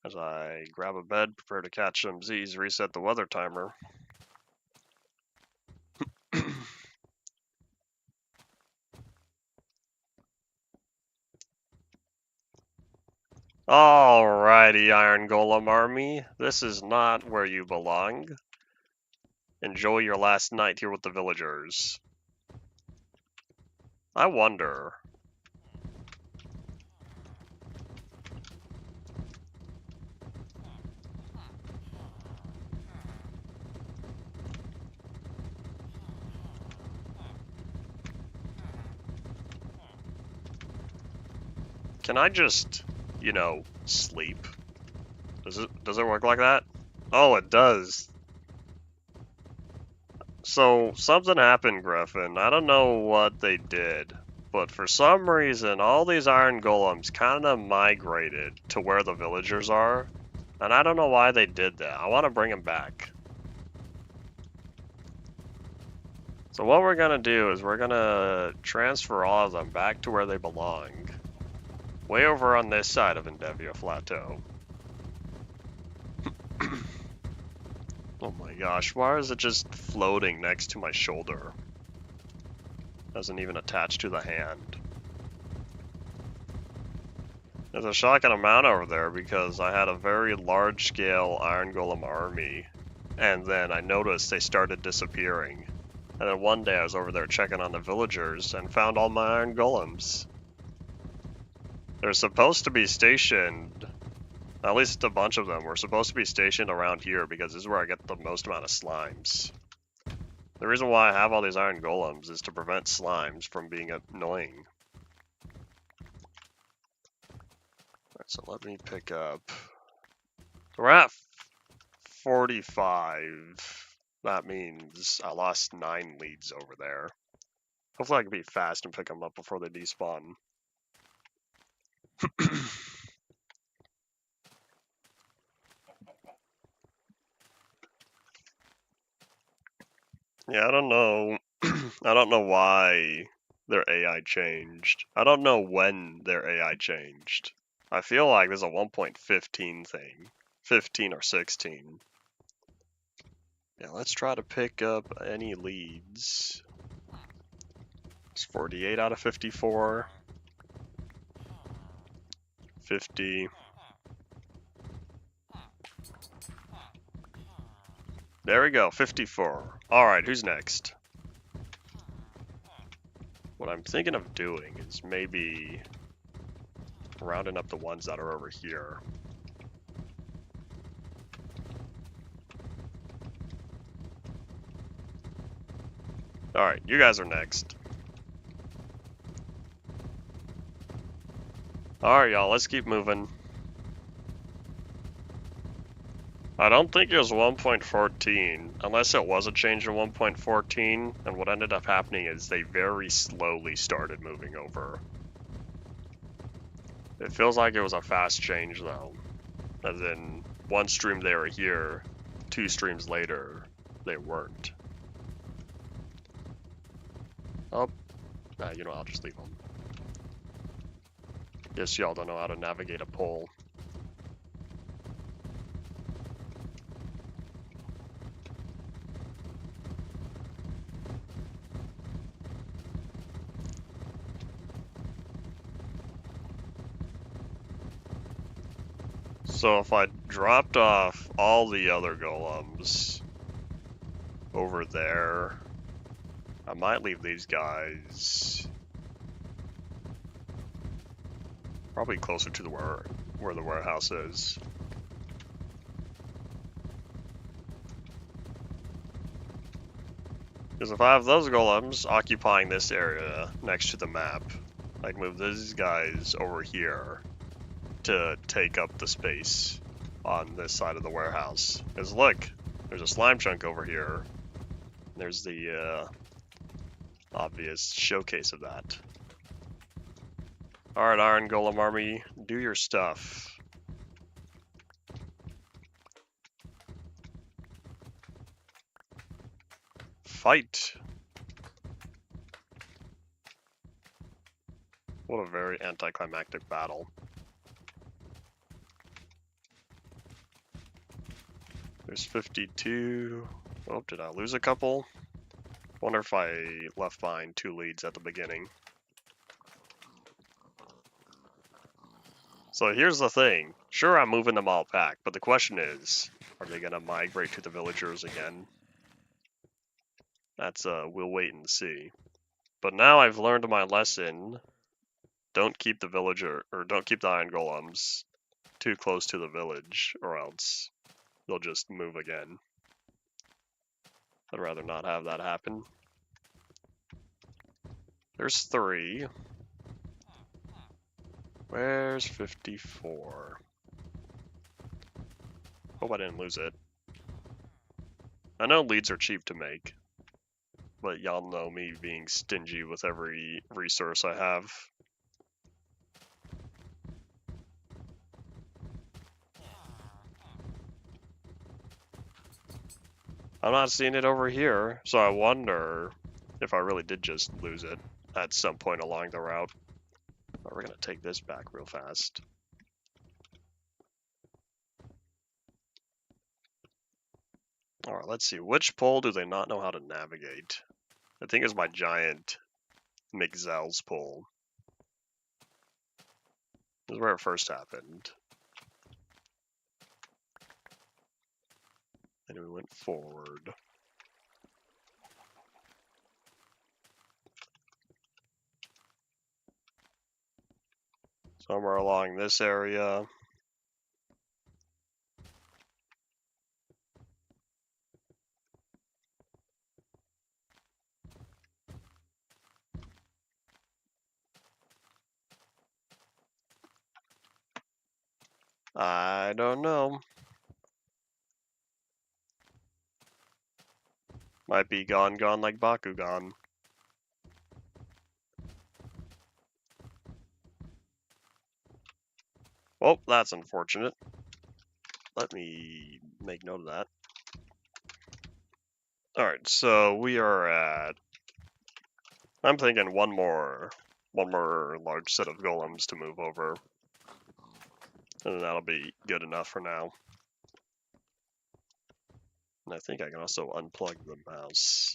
As I grab a bed, prepare to catch some Z's, reset the weather timer. Alrighty, Iron Golem Army. This is not where you belong. Enjoy your last night here with the villagers. I wonder. Can I just, you know, sleep. Does it work like that? Oh, it does. So something happened, Griffin. I don't know what they did, but for some reason, all these iron golems kind of migrated to where the villagers are, and I don't know why they did that. I want to bring them back. So what we're gonna do is we're gonna transfer all of them back to where they belong, way over on this side of Endevia Plateau. Oh my gosh, why is it just floating next to my shoulder? Doesn't even attach to the hand. There's a shocking amount over there because I had a very large-scale Iron Golem army, and then I noticed they started disappearing. And then one day I was over there checking on the villagers and found all my Iron Golems. They're supposed to be stationed, at least a bunch of them were supposed to be stationed around here because this is where I get the most amount of slimes. The reason why I have all these Iron Golems is to prevent slimes from being annoying. Alright, so let me pick up. We're at 45. That means I lost 9 leads over there. Hopefully I can be fast and pick them up before they despawn. Yeah, I don't know. I don't know why their AI changed. I don't know when their AI changed. I feel like there's a 1.15 thing. 15 or 16. Yeah, let's try to pick up any leads. It's 48 out of 54. 50. There we go, 54. Alright, who's next? What I'm thinking of doing is maybe rounding up the ones that are over here. Alright, you guys are next. Alright, y'all, let's keep moving. I don't think it was 1.14, unless it was a change in 1.14, and what ended up happening is they very slowly started moving over. It feels like it was a fast change, though. As in, one stream they were here, 2 streams later, they weren't. Oh, nah, you know, I'll just leave them. Guess y'all don't know how to navigate a pole. So if I dropped off all the other golems over there, I might leave these guys probably closer to the where the warehouse is. Because if I have those golems occupying this area next to the map, I can move these guys over here to take up the space on this side of the warehouse. Because look, there's a slime chunk over here. There's the obvious showcase of that. Alright, Iron Golem Army, do your stuff. Fight! What a very anticlimactic battle. There's 52. Oh, did I lose a couple? Wonder if I left behind 2 leads at the beginning. So here's the thing. Sure, I'm moving them all back, but the question is, are they gonna migrate to the villagers again? That's, we'll wait and see. But now I've learned my lesson. Don't keep the don't keep the iron golems too close to the village, or else they'll just move again. I'd rather not have that happen. There's 3. Where's 54? Hope I didn't lose it. I know leads are cheap to make, but y'all know me being stingy with every resource I have. I'm not seeing it over here, so I wonder if I really did just lose it at some point along the route. But we're gonna take this back real fast. Alright, let's see. Which pole do they not know how to navigate? I think it's my giant Mixel's pole. This is where it first happened. And we went forward. Somewhere along this area. I don't know. Might be gone like Bakugan. Well, that's unfortunate. Let me make note of that. Alright, so we are at... I'm thinking one more large set of golems to move over. And then that'll be good enough for now. And I think I can also unplug the mouse.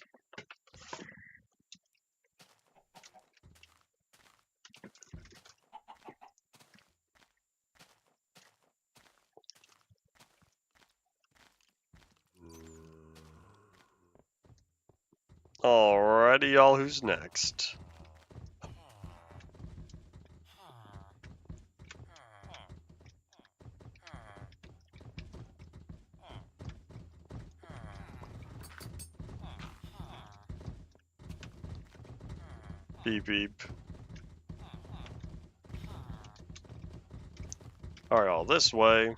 Alrighty, y'all, who's next? Beep beep. Alright, all this way.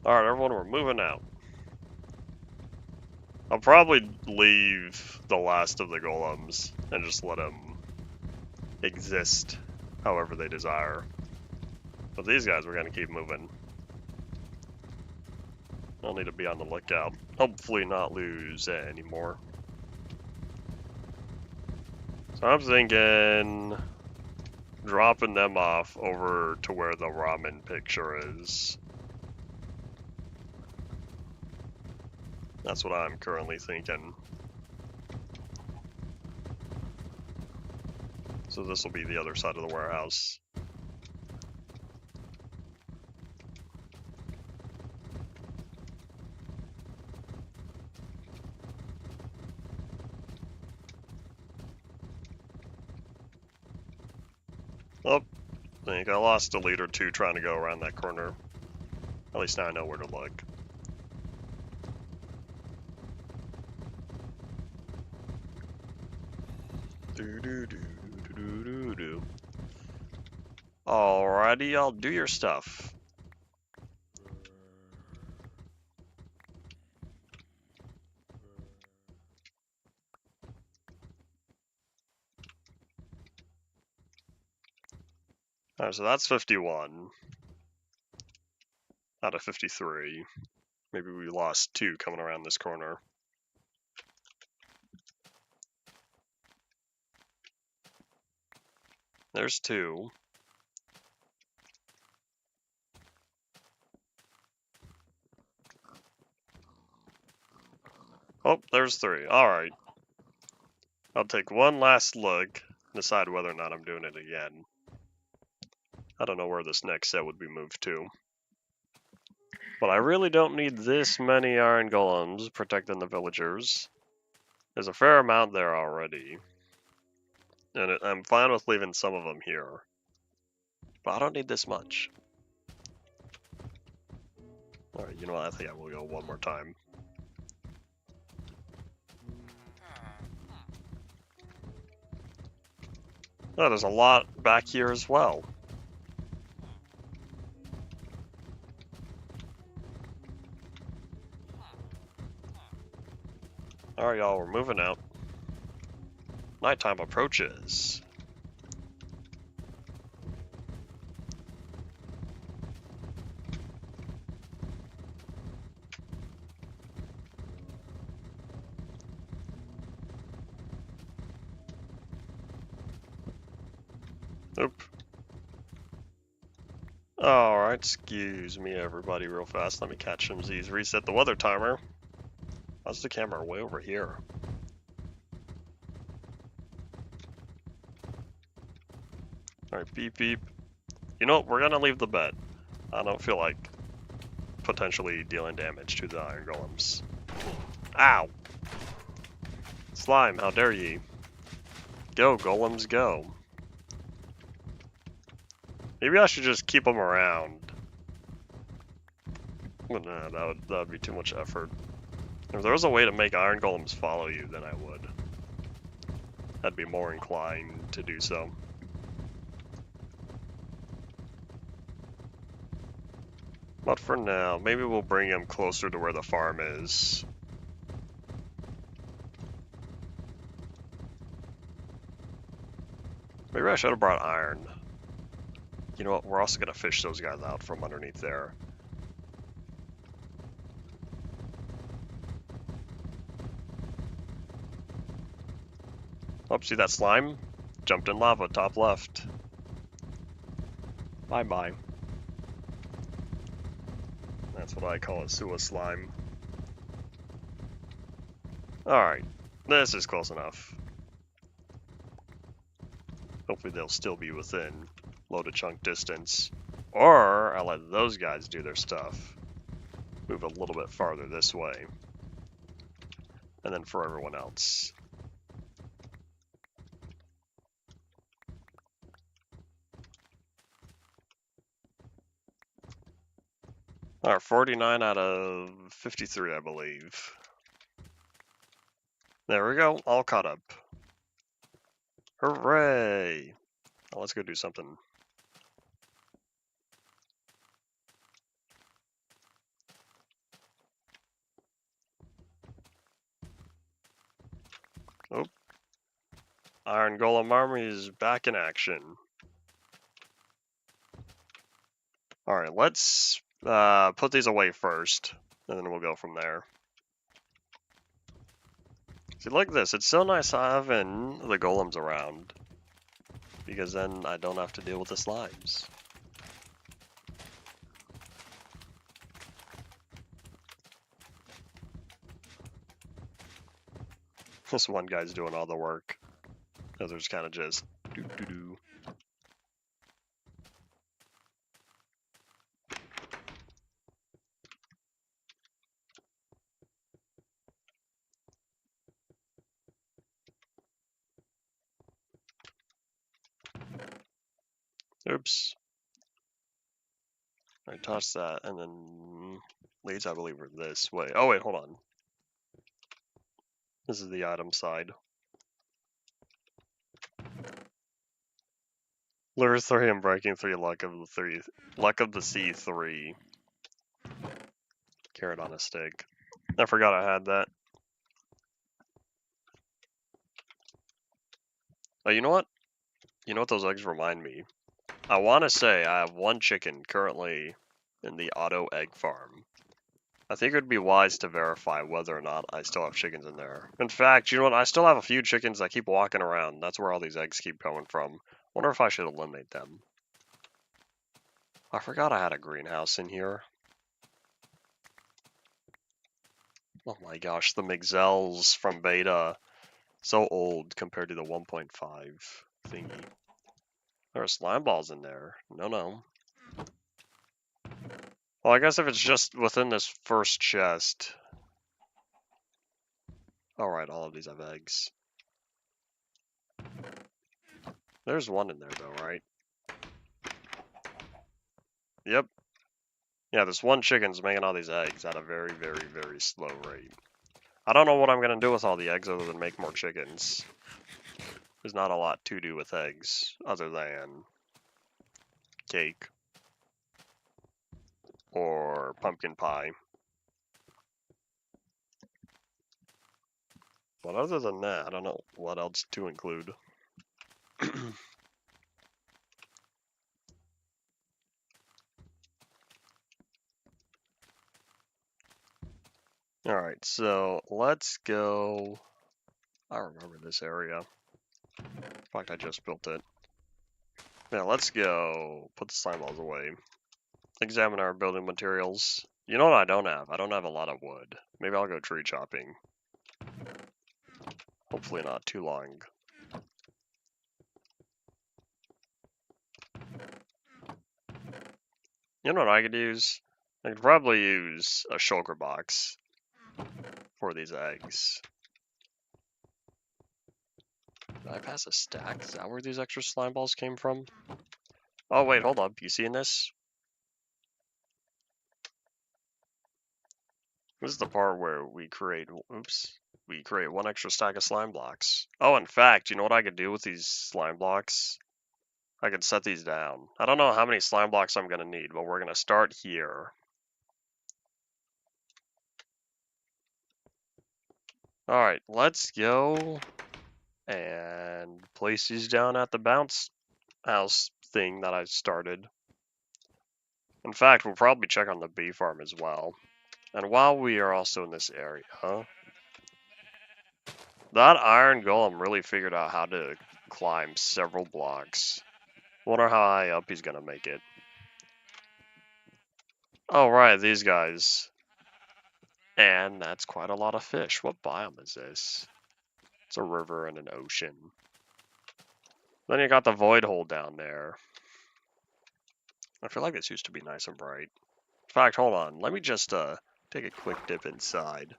Alright, everyone, we're moving out. I'll probably leave the last of the golems and just let them exist however they desire. But these guys, we're gonna keep moving. I'll need to be on the lookout. Hopefully not lose any more. So I'm thinking dropping them off over to where the ramen picture is. That's what I'm currently thinking. So this will be the other side of the warehouse. Oh, I think I lost a lead or two trying to go around that corner. At least now I know where to look. Do. Alrighty, y'all, do your stuff. Alright, so that's 51 out of 53. Maybe we lost 2 coming around this corner. There's 2. Oh, there's 3. Alright. I'll take one last look, decide whether or not I'm doing it again. I don't know where this next set would be moved to. But I really don't need this many iron golems protecting the villagers. There's a fair amount there already. And I'm fine with leaving some of them here. But I don't need this much. Alright, you know what? I think I will go one more time. Oh, there's a lot back here as well. Alright, y'all, we're moving out. Nighttime approaches. Oop. Alright, excuse me everybody real fast. Let me catch some Z's. Reset the weather timer. How's the camera way over here? Alright, beep beep. You know what, we're gonna leave the bed. I don't feel like potentially dealing damage to the iron golems. Ow! Slime, how dare ye? Go, golems, go. Maybe I should just keep them around. But nah, that would be too much effort. If there was a way to make iron golems follow you, then I would. I'd be more inclined to do so. But for now, maybe we'll bring him closer to where the farm is. Maybe I should have brought iron. You know what, we're also going to fish those guys out from underneath there. Oh, see that slime? Jumped in lava, top left. Bye-bye. That's what I call a sewer slime. Alright, this is close enough. Hopefully they'll still be within loaded chunk distance. Or I let those guys do their stuff. Move a little bit farther this way. And then for everyone else. Alright, 49 out of 53, I believe. There we go, all caught up. Hooray! Now let's go do something. Oh. Iron Golem Army is back in action. Alright, let's put these away first, and then we'll go from there. See, like this, it's so nice having the golems around, because then I don't have to deal with the slimes. This one guy's doing all the work. The others kind of just do-do-do. Oops. I toss that, and then leads, I believe, are this way. Oh wait, hold on. This is the item side. Lure 3 and breaking 3, luck of the 3. Luck of the sea 3. Carrot on a stick. I forgot I had that. Oh, you know what? You know what those eggs remind me? I want to say I have one chicken currently in the auto egg farm. I think it would be wise to verify whether or not I still have chickens in there. In fact, you know what? I still have a few chickens that keep walking around. That's where all these eggs keep coming from. Wonder if I should eliminate them. I forgot I had a greenhouse in here. Oh my gosh, the Mixels from beta. So old compared to the 1.5 thingy. There are slime balls in there. No. Well, I guess if it's just within this first chest. Alright, all of these have eggs. There's one in there though, right? Yep. Yeah, this one chicken's making all these eggs at a very, very, very slow rate. I don't know what I'm gonna do with all the eggs other than make more chickens. There's not a lot to do with eggs other than cake or pumpkin pie. But other than that, I don't know what else to include. Alright, so let's go. I remember this area. In fact, I just built it. Yeah, let's go put the slime balls away. Examine our building materials. You know what I don't have? I don't have a lot of wood. Maybe I'll go tree chopping. Hopefully not too long. You know what I could use? I could probably use a shulker box for these eggs. Did I pass a stack? Is that where these extra slime balls came from? Oh wait, hold up. You seeing this? This is the part where we create, we create one extra stack of slime blocks. Oh, in fact, you know what I could do with these slime blocks? I could set these down. I don't know how many slime blocks I'm going to need, but we're going to start here. Alright, let's go and place these down at the bounce house thing that I started. In fact, we'll probably check on the bee farm as well. And while we are also in this area, that iron golem really figured out how to climb several blocks. Wonder how high up he's gonna make it. Oh right, these guys. And that's quite a lot of fish. What biome is this? It's a river and an ocean. Then you got the void hole down there. I feel like this used to be nice and bright. In fact, hold on. Let me just take a quick dip inside.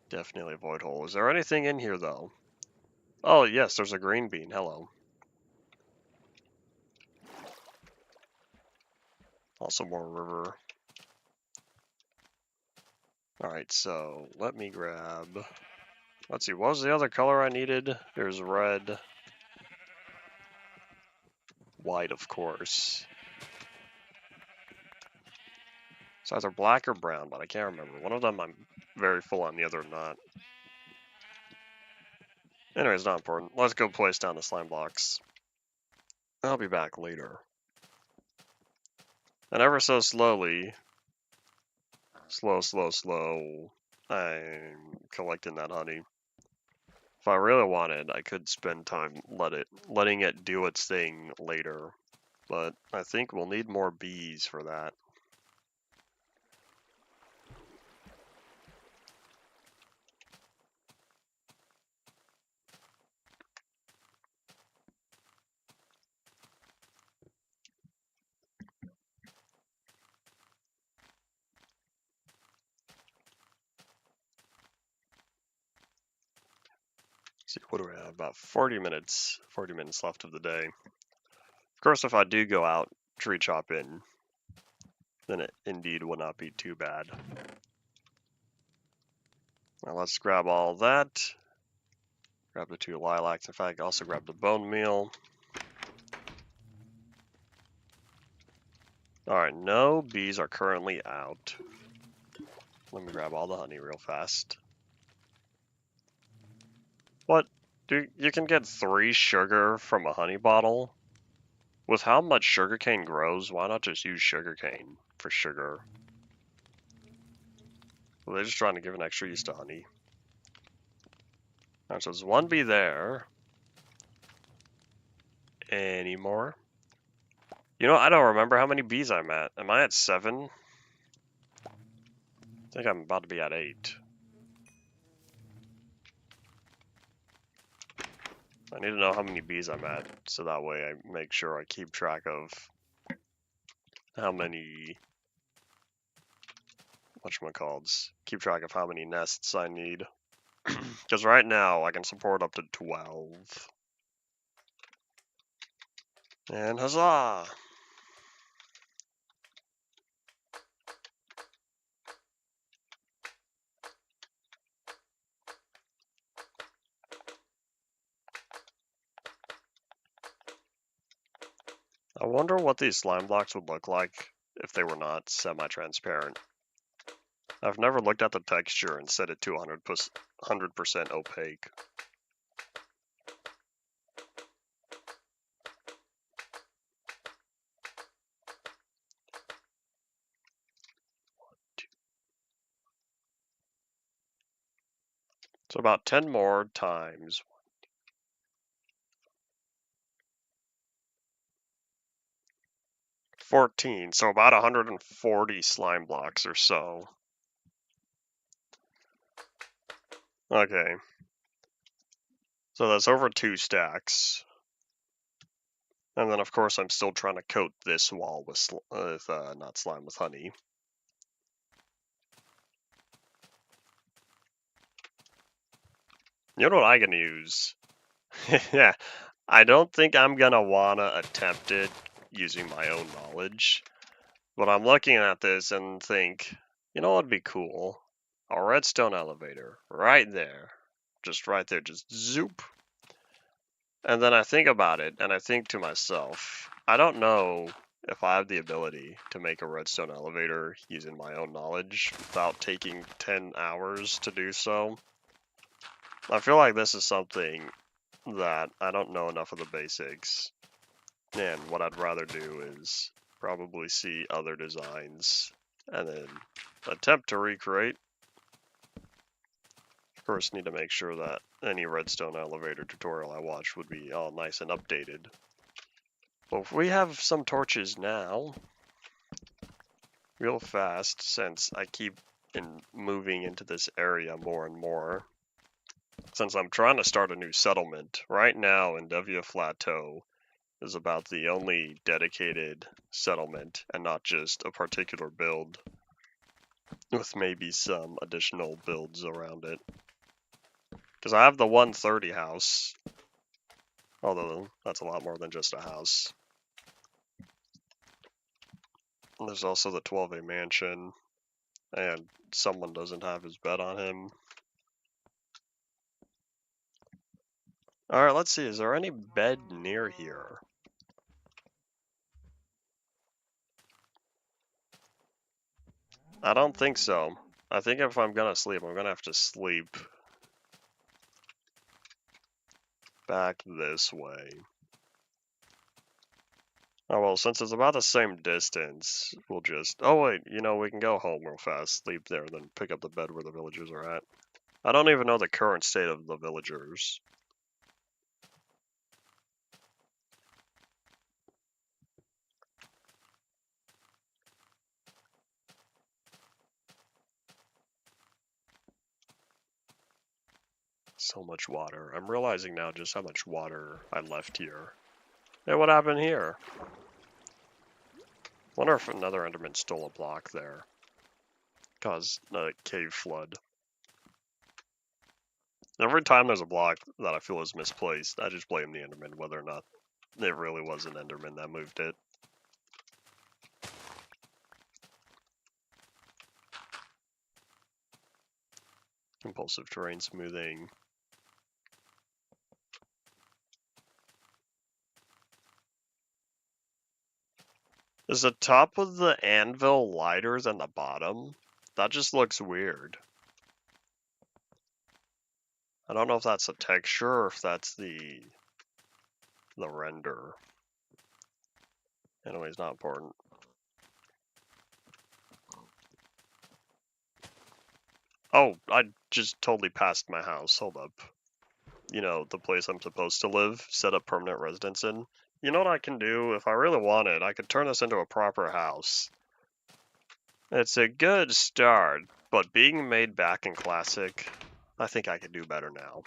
Definitely a void hole. Is there anything in here though? Oh yes, there's a green bean. Hello. Also more river. Alright, so let me grab... Let's see, what was the other color I needed? There's red. White, of course. It's either black or brown, but I can't remember. One of them I'm very full on, the other not. Anyways, not important. Let's go place down the slime blocks. I'll be back later. And ever so slowly, slow, I'm collecting that honey. If I really wanted, I could spend time letting it do its thing later. But I think we'll need more bees for that. See, what do we have? About 40 minutes left of the day. Of course, if I do go out tree chopping, then it indeed will not be too bad. Now let's grab all that. Grab the 2 lilacs. In fact, also grab the bone meal. Alright, no bees are currently out. Let me grab all the honey real fast. What? You can get 3 sugar from a honey bottle? With how much sugarcane grows, why not just use sugarcane for sugar? Well, they're just trying to give an extra use to honey. Alright, so there's 1 bee there. Any more? You know, I don't remember how many bees I'm at. Am I at 7? I think I'm about to be at 8. I need to know how many bees I'm at, so that way I make sure I keep track of how many, whatchamacallits, keep track of how many nests I need. Because right now I can support up to 12. And huzzah! wonder what these slime blocks would look like if they were not semi-transparent. I've never looked at the texture and set it to 100% opaque. So about 10 more times. $14, so about 140 slime blocks or so. Okay. So that's over 2 stacks. And then of course I'm still trying to coat this wall with, not slime, with honey. You know what I can use? Yeah, I don't think I'm gonna wanna attempt it using my own knowledge. But I'm looking at this and think, you know what'd be cool? A redstone elevator right there. Just right there, just zoop. And then I think about it and I think to myself, I don't know if I have the ability to make a redstone elevator using my own knowledge without taking 10 hours to do so. I feel like this is something that I don't know enough of the basics. And what I'd rather do is probably see other designs and then attempt to recreate. Of course, need to make sure that any redstone elevator tutorial I watch would be all nice and updated. But if we have some torches now, real fast, since I keep moving into this area more and more, since I'm trying to start a new settlement, right now in Devia Plateau is about the only dedicated settlement and not just a particular build with maybe some additional builds around it. Because I have the 130 house, although that's a lot more than just a house. And there's also the 12A mansion, and someone doesn't have his bed on him. Alright, let's see, is there any bed near here? I don't think so. I think if I'm gonna sleep, I'm gonna have to sleep back this way. Oh well, since it's about the same distance, we'll just... Oh wait, you know, we can go home real fast, sleep there, then pick up the bed where the villagers are at. I don't even know the current state of the villagers. So much water. I'm realizing now just how much water I left here. Hey, what happened here? Wonder if another Enderman stole a block there. Caused a cave flood. Every time there's a block that I feel is misplaced, I just blame the Enderman, whether or not it really was an Enderman that moved it. Impulsive terrain smoothing. Is the top of the anvil lighter than the bottom? That just looks weird. I don't know if that's a texture or if that's the render. Anyways, not important. Oh, I just totally passed my house. Hold up. You know, the place I'm supposed to live, set up permanent residence in. You know what I can do? If I really wanted, I could turn this into a proper house. It's a good start, but being made back in Classic, I think I could do better now.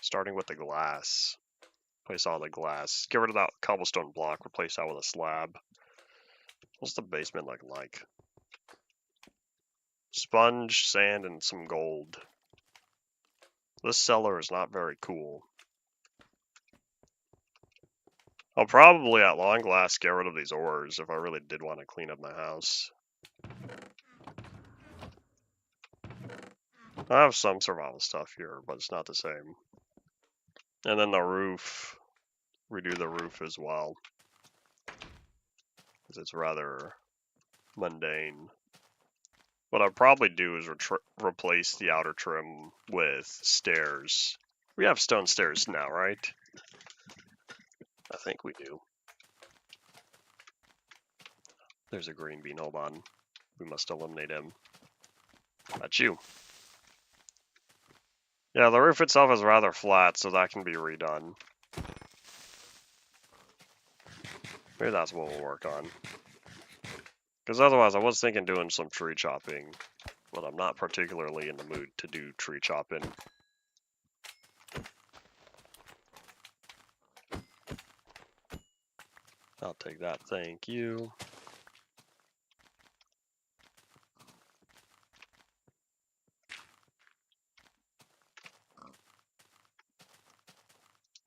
Starting with the glass. Place all the glass. Get rid of that cobblestone block, replace that with a slab. What's the basement looking like? Sponge, sand, and some gold. This cellar is not very cool. I'll probably at long last get rid of these ores if I really did want to clean up my house. I have some survival stuff here, but it's not the same. And then the roof. Redo the roof as well. because it's rather mundane. What I'll probably do is replace the outer trim with stairs. We have stone stairs now, right? I think we do. There's a green bean, hold on. We must eliminate him. That's you. Yeah, the roof itself is rather flat, so that can be redone. Maybe that's what we'll work on. Because otherwise, I was thinking doing some tree chopping, but I'm not particularly in the mood to do tree chopping. I'll take that, thank you.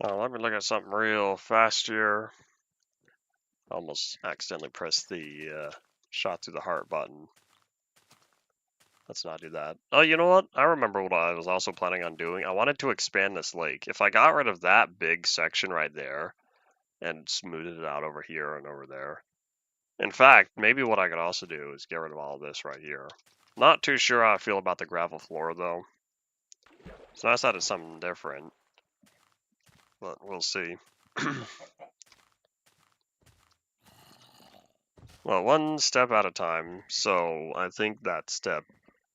Oh, let me look at something real fast here. Almost accidentally pressed the shot through the heart button. Let's not do that. Oh, you know what? I remember what I was also planning on doing. I wanted to expand this lake. If I got rid of that big section right there and smoothed it out over here and over there. In fact, maybe what I could also do is get rid of all of this right here. Not too sure how I feel about the gravel floor, though. It's nice that it's something different. But we'll see. Well, one step at a time. So I think that step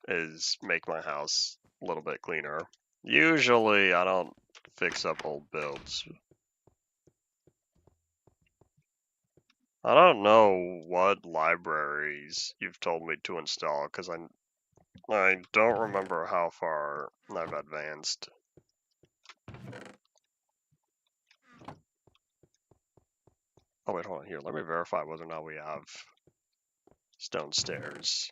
is make my house a little bit cleaner. Usually I don't fix up old builds. I don't know what libraries you've told me to install because I don't remember how far I've advanced. Oh wait, hold on here. Let me verify whether or not we have stone stairs.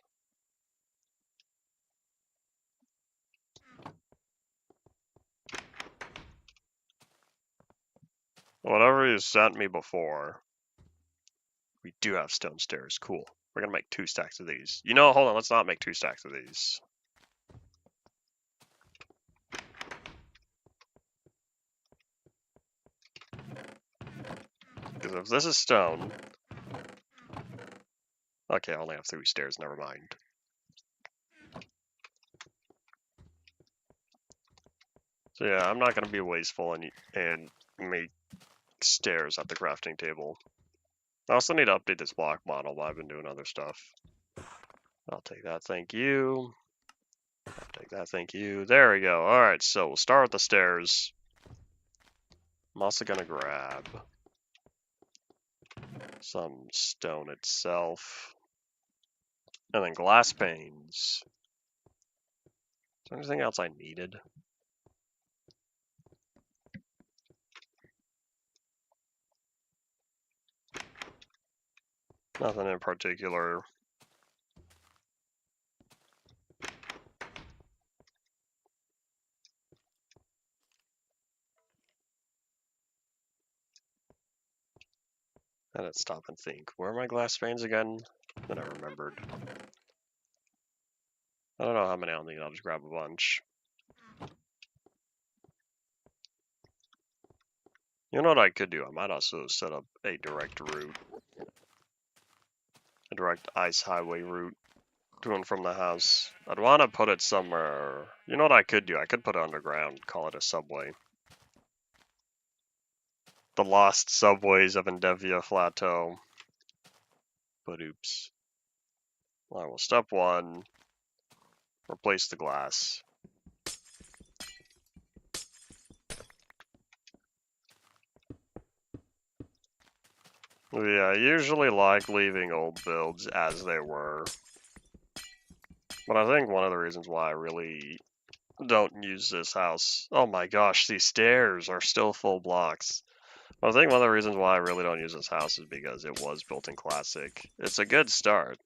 Whatever you sent me before, we do have stone stairs. Cool. We're gonna make 2 stacks of these. You know, hold on, let's not make 2 stacks of these. Because if this is stone... Okay, I only have 3 stairs, never mind. So yeah, I'm not gonna be wasteful and make stairs at the crafting table. I also need to update this block model, but I've been doing other stuff. I'll take that, thank you. I'll take that, thank you. There we go. Alright, so we'll start with the stairs. I'm also gonna grab some stone itself. And then glass panes. Is there anything else I needed? Nothing in particular. And let's stop and think. Where are my glass panes again? Then I remembered. I don't know how many I'll need. I'll just grab a bunch. You know what I could do? I might also set up a direct route. A direct ice highway route to and from the house. I'd want to put it somewhere. You know what I could do? I could put it underground, call it a subway. The lost subways of Endevia Plateau. But oops. Alright, well, step 1. Replace the glass. Yeah, I usually like leaving old builds as they were. But I think one of the reasons why I really don't use this house... Oh my gosh, these stairs are still full blocks. I think one of the reasons why I really don't use this house is because it was built in Classic. It's a good start.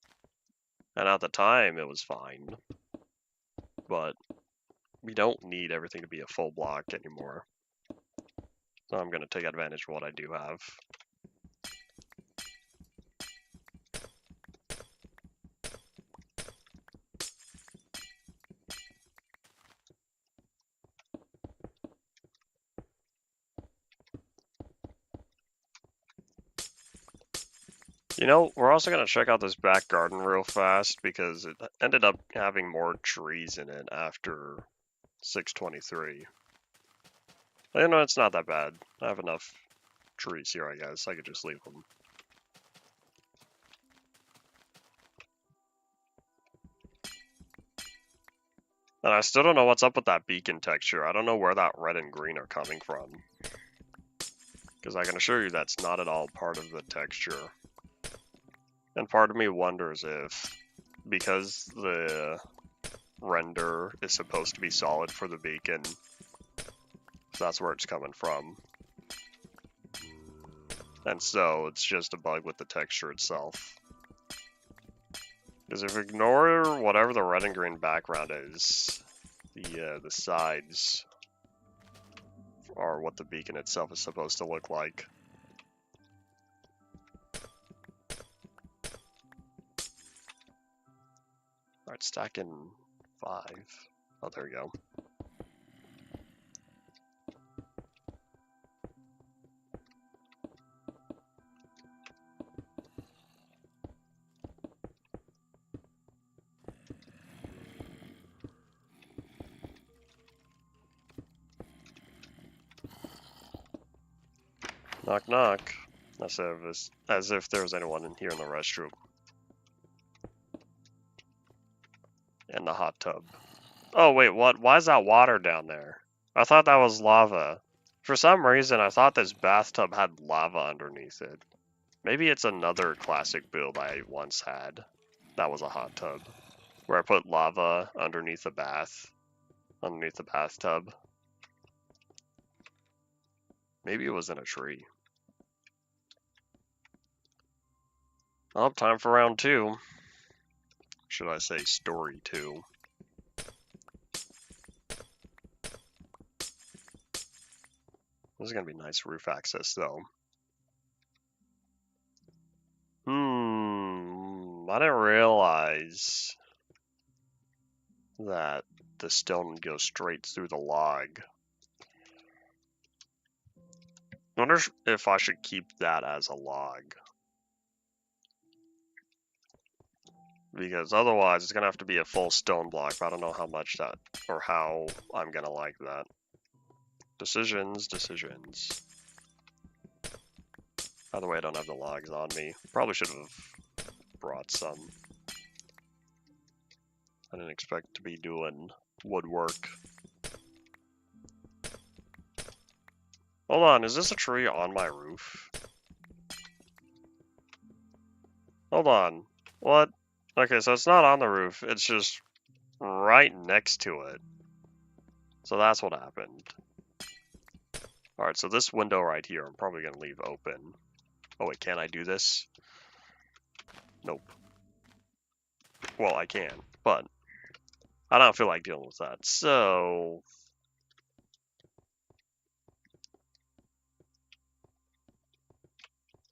And at the time, it was fine. But we don't need everything to be a full block anymore. So I'm going to take advantage of what I do have. You know, we're also going to check out this back garden real fast because it ended up having more trees in it after 623. You know, it's not that bad. I have enough trees here, I guess. I could just leave them. And I still don't know what's up with that beacon texture. I don't know where that red and green are coming from. Because I can assure you that's not at all part of the texture. And part of me wonders if, because the render is supposed to be solid for the beacon, that's where it's coming from. And so it's just a bug with the texture itself. Because if you ignore whatever the red and green background is, the sides are what the beacon itself is supposed to look like. Alright, stack in 5. Oh, there we go. Knock knock. As if there was anyone in here in the restroom. And the hot tub. Oh wait, what? Why is that water down there? I thought that was lava. For some reason, I thought this bathtub had lava underneath it. Maybe it's another classic build I once had. That was a hot tub. Where I put lava underneath the bathtub. Maybe it was in a tree. Oh, time for round 2. Should I say story 2? This is gonna be nice roof access though. I didn't realize that the stone goes straight through the log. I wonder if I should keep that as a log. Because otherwise it's gonna have to be a full stone block, but I don't know how much that, or how I'm gonna like that. Decisions. By the way, I don't have the logs on me. Probably should have brought some. I didn't expect to be doing woodwork. Hold on, is this a tree on my roof? Hold on, what? Okay, so it's not on the roof, it's just right next to it. So that's what happened. Alright, so this window right here, I'm probably gonna leave open. Oh wait, can I do this? Nope. Well, I can, but I don't feel like dealing with that, so...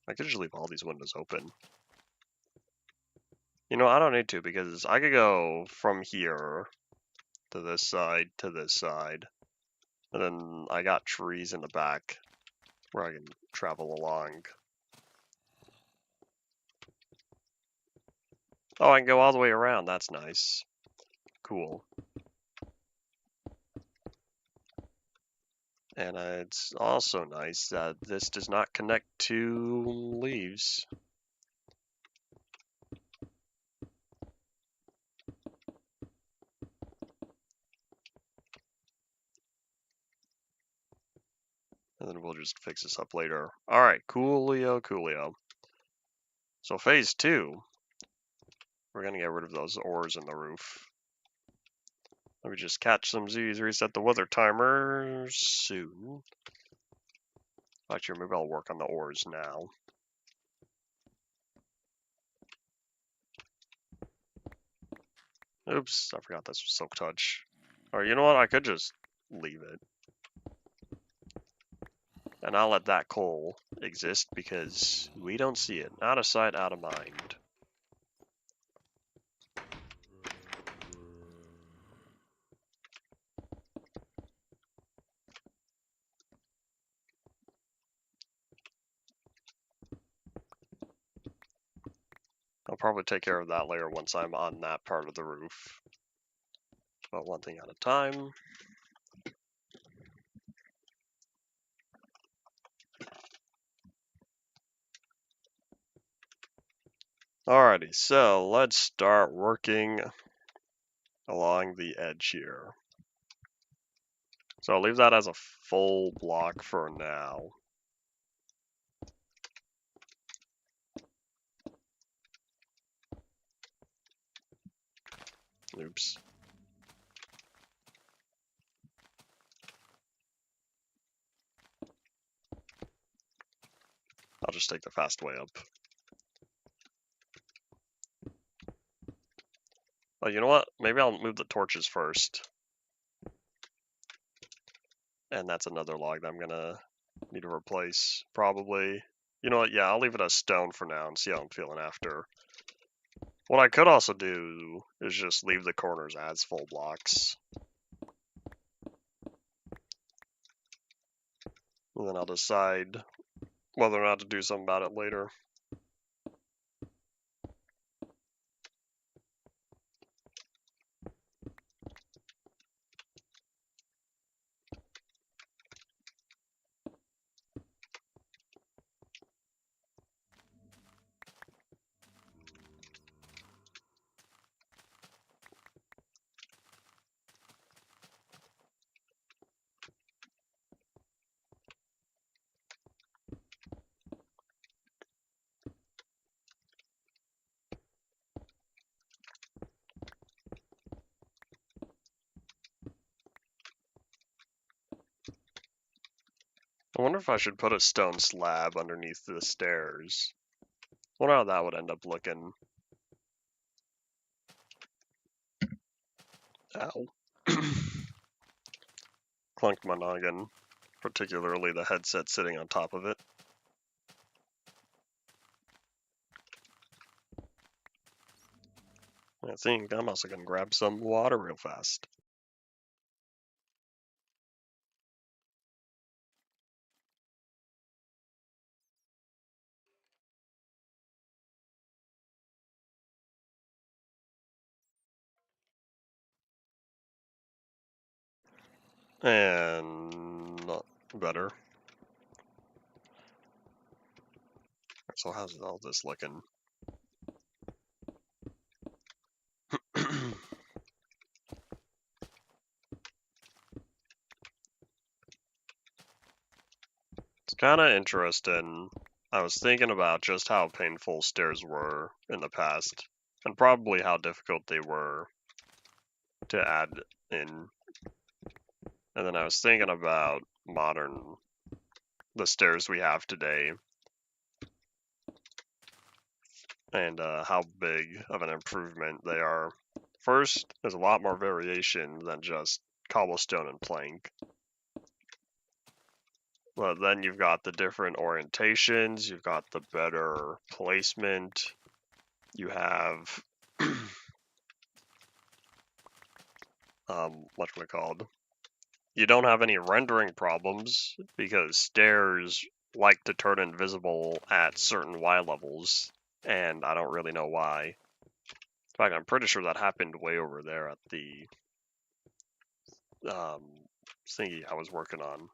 I could just leave all these windows open. You know, I don't need to, because I could go from here to this side, and then I got trees in the back where I can travel along. Oh, I can go all the way around, that's nice. Cool. And it's also nice that this does not connect to leaves. And then we'll just fix this up later. Alright, coolio. So phase 2, we're gonna get rid of those ores in the roof. Let me just catch some Z's, reset the weather timer soon. Actually, maybe I'll work on the ores now. Oops, I forgot this was Silk Touch. Or you know what, I could just leave it. And I'll let that coal exist because we don't see it. Out of sight, out of mind. probably take care of that later once I'm on that part of the roof. But one thing at a time. Alrighty, so let's start working along the edge here. So I'll leave that as a full block for now. Oops. I'll just take the fast way up. Oh, you know what? Maybe I'll move the torches first. And that's another log that I'm gonna need to replace, probably. You know what? Yeah, I'll leave it as stone for now and see how I'm feeling after. What I could also do is just leave the corners as full blocks. And then I'll decide whether or not to do something about it later. I wonder if I should put a stone slab underneath the stairs. I wonder how that would end up looking. Ow. Clunked my noggin, particularly the headset sitting on top of it. I think I'm also going to grab some water real fast. And not better. So how's all this looking? It's kind of interesting. I was thinking about just how painful stairs were in the past, and probably how difficult they were to add in. And then I was thinking about the stairs we have today, and how big of an improvement they are. First, there's a lot more variation than just cobblestone and plank. But then you've got the different orientations, you've got the better placement, you have whatchamacallit? You don't have any rendering problems because stairs like to turn invisible at certain Y levels, and I don't really know why. In fact, I'm pretty sure that happened way over there at the thingy I was working on.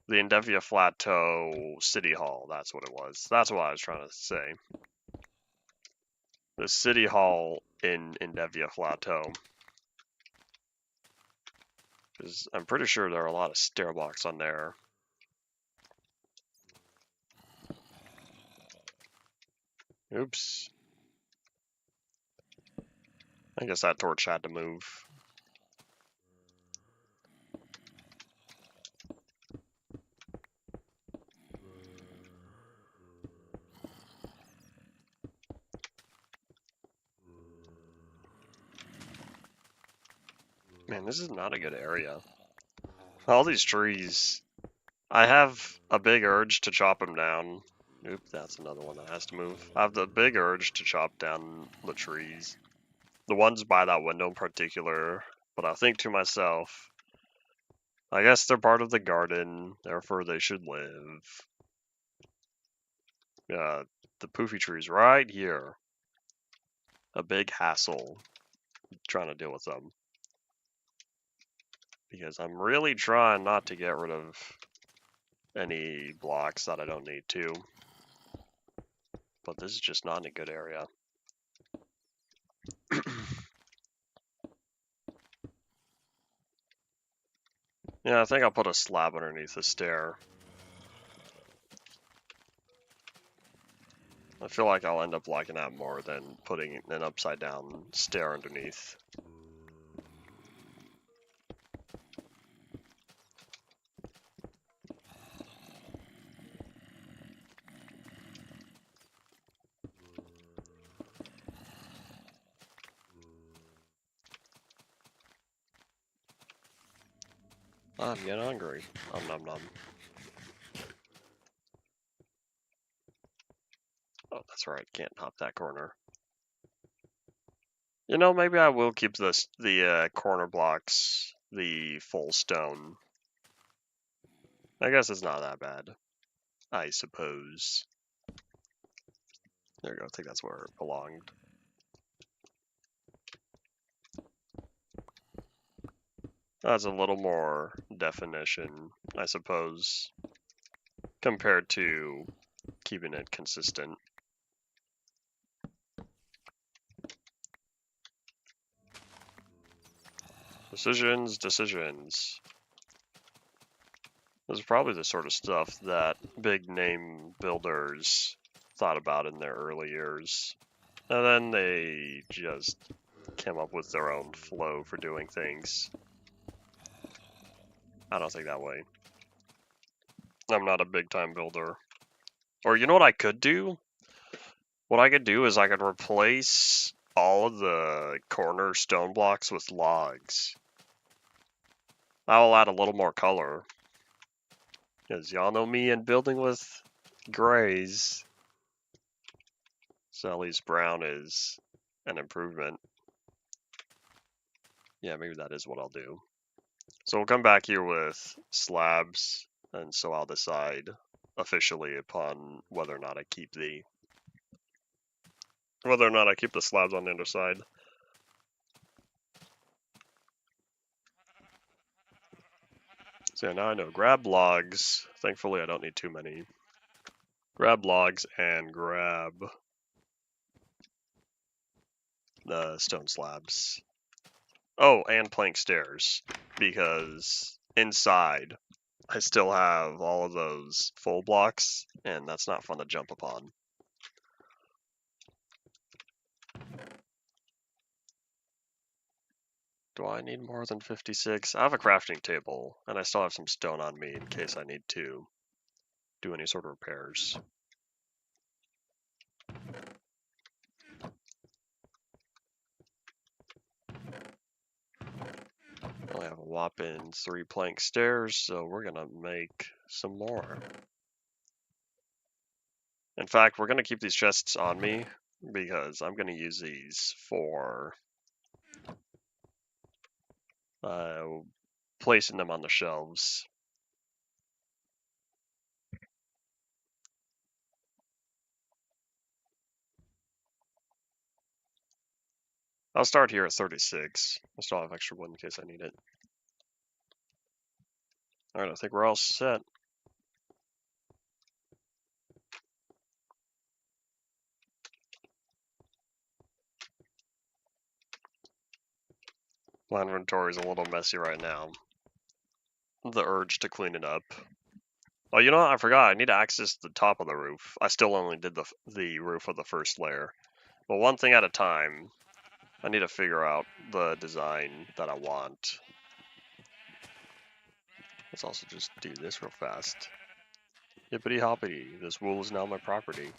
The Endevia Plateau City Hall, that's what it was. That's what I was trying to say. The City Hall in Endevia Plateau. Because I'm pretty sure there are a lot of stair blocks on there. Oops. I guess that torch had to move. Man, this is not a good area. All these trees. I have a big urge to chop them down. Oop, that's another one that has to move. I have the big urge to chop down the trees. The ones by that window in particular. But I think to myself, I guess they're part of the garden, therefore they should live. The poofy tree's right here. a big hassle trying to deal with them. Because I'm really trying not to get rid of any blocks that I don't need to. But this is just not in a good area. Yeah, I think I'll put a slab underneath the stair. I feel like I'll end up liking that more than putting an upside down stair underneath. I'm getting hungry. Nom nom. Oh, that's right. Can't hop that corner. You know, maybe I will keep the corner blocks the full stone. I guess it's not that bad. I suppose. There you go. I think that's where it belonged. That's a little more definition, I suppose, compared to keeping it consistent. Decisions. This is probably the sort of stuff that big name builders thought about in their early years. And then they just came up with their own flow for doing things. I don't think that way. I'm not a big time builder. Or you know what I could do? What I could do is I could replace all of the corner stone blocks with logs. That will add a little more color. Because y'all know me and building with grays. So at least brown is an improvement. Yeah, maybe that is what I'll do. So we'll come back here with slabs, and so I'll decide officially upon whether or not I keep the slabs on the underside. So yeah, now I know. Grab logs. Thankfully, I don't need too many. Grab logs and grab the stone slabs. Oh, and plank stairs, because inside I still have all of those full blocks, and that's not fun to jump upon. Do I need more than 56? I have a crafting table, and I still have some stone on me in case I need to do any sort of repairs. I only have a whopping 3 plank stairs, so we're gonna make some more. In fact, we're gonna keep these chests on me because I'm gonna use these for placing them on the shelves. I'll start here at 36. I still have extra wood in case I need it. Alright, I think we're all set. My inventory is a little messy right now. The urge to clean it up. Oh, you know what? I forgot. I need to access the top of the roof. I still only did the roof of the first layer. But one thing at a time. I need to figure out the design that I want. Let's also just do this real fast. Hippity hoppity. This wool is now my property.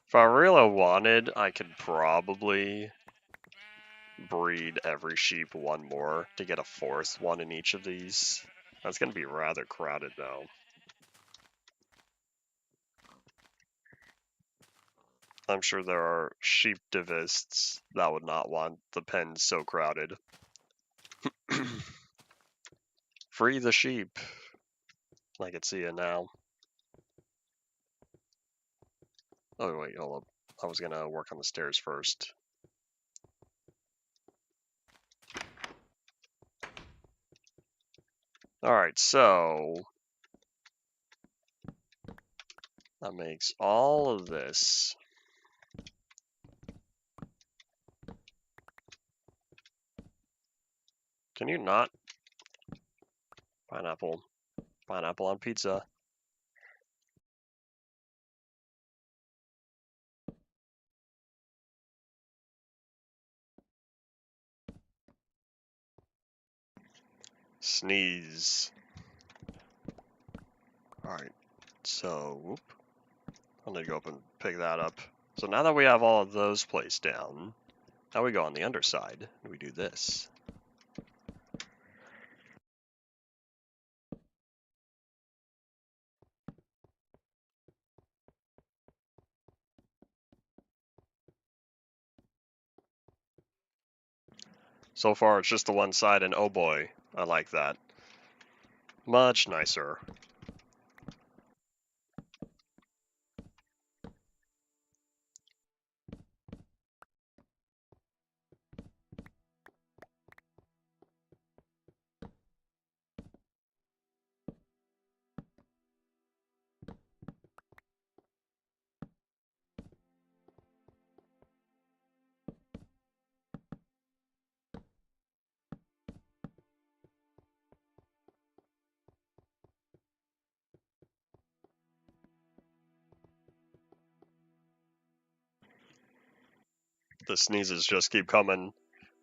If I really wanted, I could probably breed every sheep one more to get a 4th one in each of these. That's going to be rather crowded though. I'm sure there are sheep divists that would not want the pens so crowded. Free the sheep. I can see it now. Oh wait, hold up. I was gonna work on the stairs first. Alright, so that makes all of this. Can you not? Pineapple. Pineapple on pizza. Sneeze. Alright, so, whoop. I'm gonna go up and pick that up. So now that we have all of those placed down, now we go on the underside, and we do this. So far, it's just the one side, and oh boy, I like that. Much nicer. The sneezes just keep coming.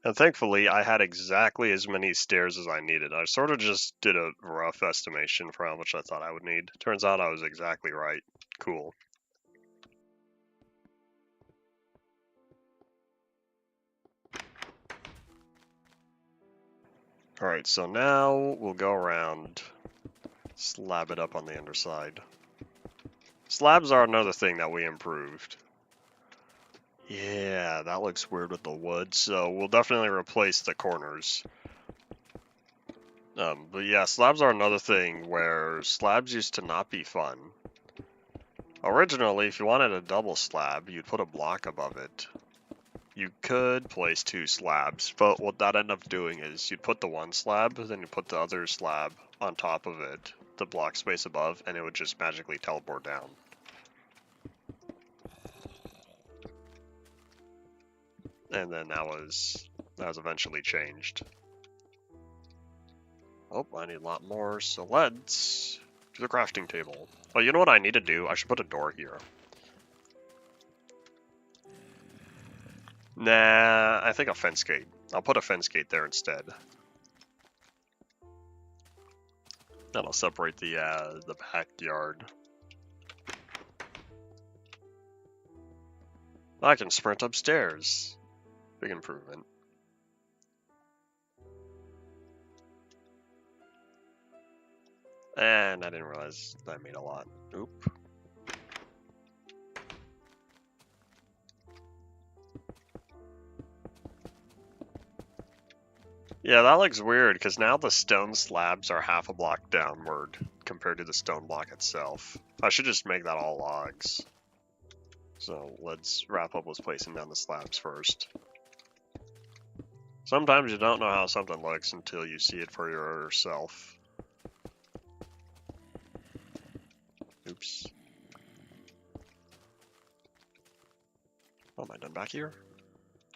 And thankfully, I had exactly as many stairs as I needed. I sort of just did a rough estimation for how much I thought I would need. Turns out I was exactly right. Cool. Alright, so now we'll go around, slab it up on the underside. Slabs are another thing that we improved. Yeah, that looks weird with the wood, so we'll definitely replace the corners. But yeah, slabs are another thing where slabs used to not be fun. Originally, if you wanted a double slab, you'd put a block above it. You could place two slabs, but what that ended up doing is you'd put the one slab, then you put the other slab on top of it, the block space above, and it would just magically teleport down. And then that was eventually changed. Oh, I need a lot more, so let's do the crafting table. Oh, you know what I need to do? I should put a door here. Nah, I think a fence gate. I'll put a fence gate there instead. That'll separate the backyard. I can sprint upstairs. Big improvement. And I didn't realize I made a lot. Oop. Yeah, that looks weird, because now the stone slabs are half a block downward compared to the stone block itself. I should just make that all logs. So let's wrap up with placing down the slabs first. Sometimes you don't know how something looks until you see it for yourself. Oops. Oh, am I done back here?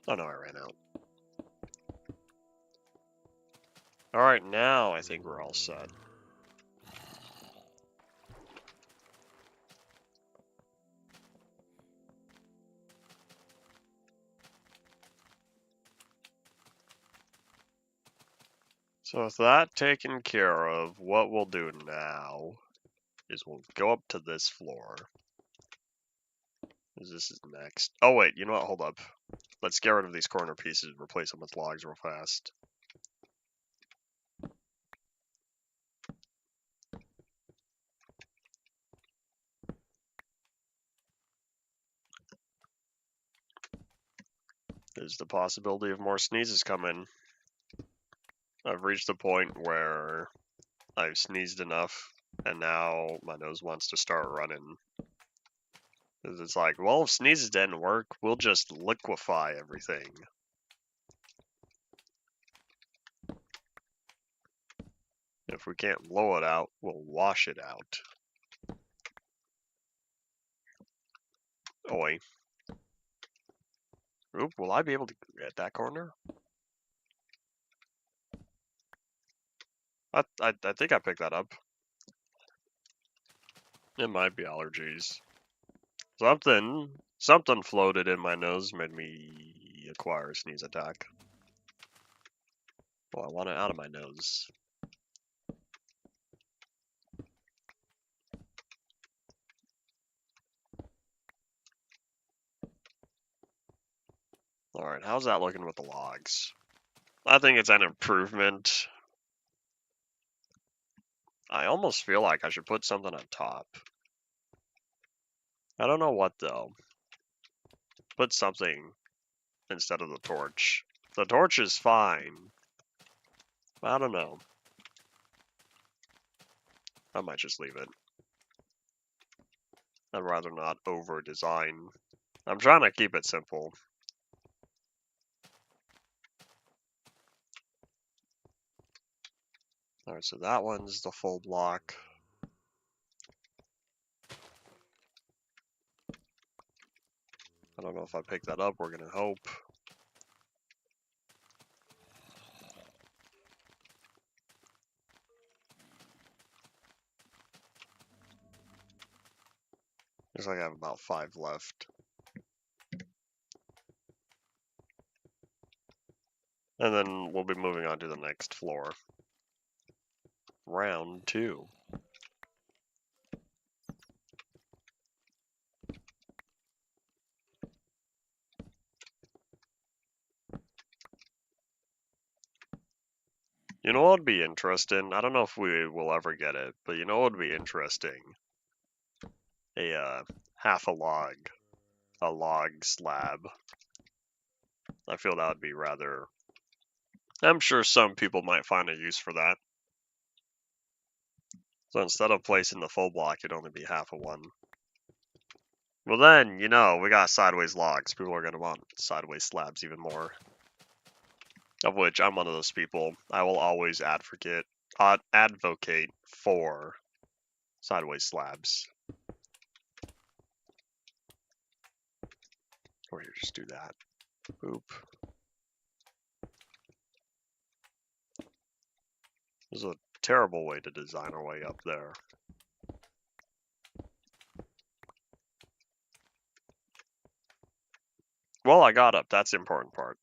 Oh no, I ran out. Alright, now I think we're all set. So with that taken care of, what we'll do now is we'll go up to this floor. This is next. Oh wait, you know what? Hold up. Let's get rid of these corner pieces and replace them with logs real fast. There's the possibility of more sneezes coming. I've reached the point where I've sneezed enough, and now my nose wants to start running. It's like, well, if sneezes didn't work, we'll just liquefy everything. If we can't blow it out, we'll wash it out. Oi. Oop, will I be able to get that corner? I think I picked that up. It might be allergies. Something floated in my nose, made me acquire a sneeze attack. Well, I want it out of my nose. Alright, how's that looking with the logs? I think it's an improvement. I almost feel like I should put something on top. I don't know what though. Put something instead of the torch. The torch is fine. I don't know. I might just leave it. I'd rather not over-design. I'm trying to keep it simple. Alright, so that one's the full block. I don't know if I pick that up, we're gonna hope. Looks like I have about 5 left. And then we'll be moving on to the next floor. Round 2. You know what would be interesting? I don't know if we will ever get it, but you know what would be interesting? Half a log. A log slab. I feel that would be rather... I'm sure some people might find a use for that. So instead of placing the full block, it'd only be half of one. Well then, you know, we got sideways logs. People are going to want sideways slabs even more. Of which I'm one of those people. I will always advocate for sideways slabs. Or here, just do that. Boop. This is a terrible way to design our way up there. Well, I got up. That's the important part.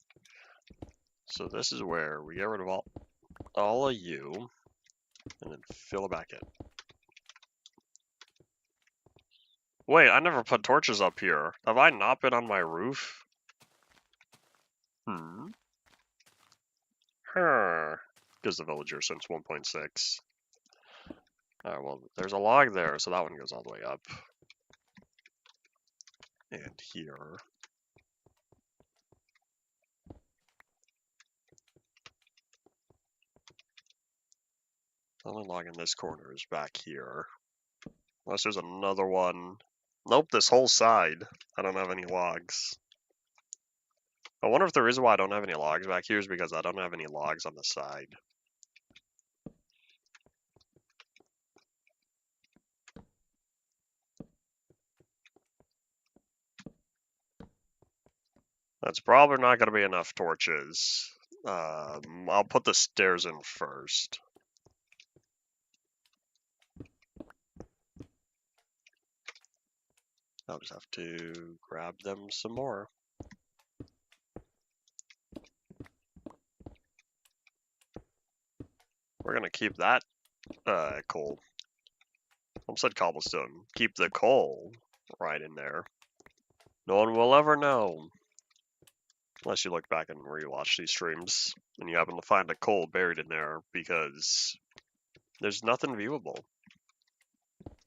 So this is where we get rid of all of you, and then fill it back in. Wait, I never put torches up here. Have I not been on my roof? Gives the villager since 1.6. Alright, well, there's a log there, so that one goes all the way up. And here. The only log in this corner is back here. Unless there's another one. Nope, this whole side. I don't have any logs. I wonder if the reason why I don't have any logs back here is because I don't have any logs on the side. That's probably not going to be enough torches. I'll put the stairs in first. I'll just have to grab them some more. We're going to keep that coal. I said cobblestone. Keep the coal right in there. No one will ever know. Unless you look back and rewatch these streams and you happen to find a coal buried in there because there's nothing viewable.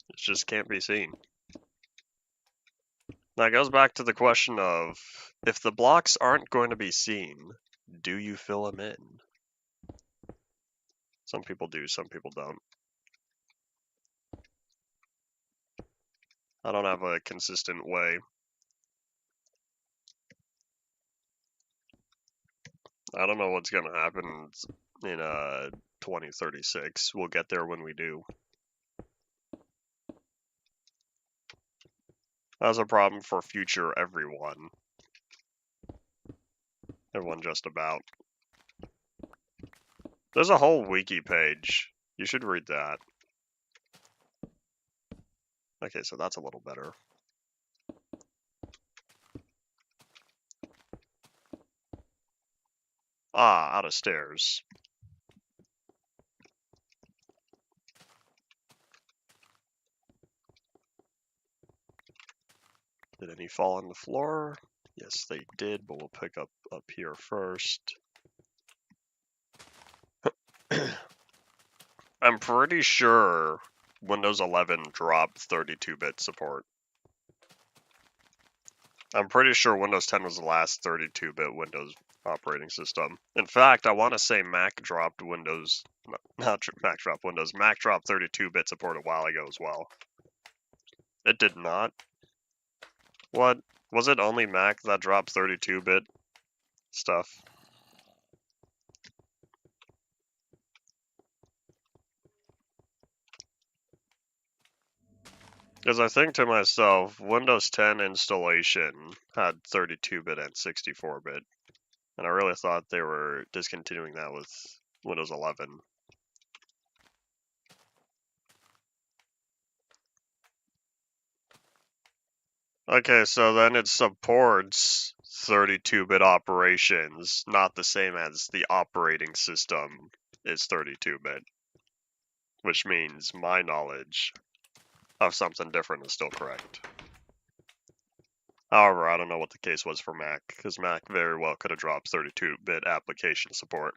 It just can't be seen. Now it goes back to the question of, if the blocks aren't going to be seen, do you fill them in? Some people do, some people don't. I don't have a consistent way. I don't know what's going to happen in 2036. We'll get there when we do. That's a problem for future everyone. Everyone just about. There's a whole wiki page. You should read that. Okay, so that's a little better. Ah, out of stairs. Did any fall on the floor? Yes, they did, but we'll pick up here first. I'm pretty sure Windows 11 dropped 32-bit support. I'm pretty sure Windows 10 was the last 32-bit Windows operating system. In fact, I want to say Mac dropped Windows, Mac dropped Windows, Mac dropped 32-bit support a while ago as well. It did not. What? Was it only Mac that dropped 32-bit stuff? Because I think to myself, Windows 10 installation had 32-bit and 64-bit. And I really thought they were discontinuing that with Windows 11. Okay, so then it supports 32-bit operations, not the same as the operating system is 32-bit. Which means my knowledge of something different is still correct. However, I don't know what the case was for Mac, because Mac very well could have dropped 32-bit application support.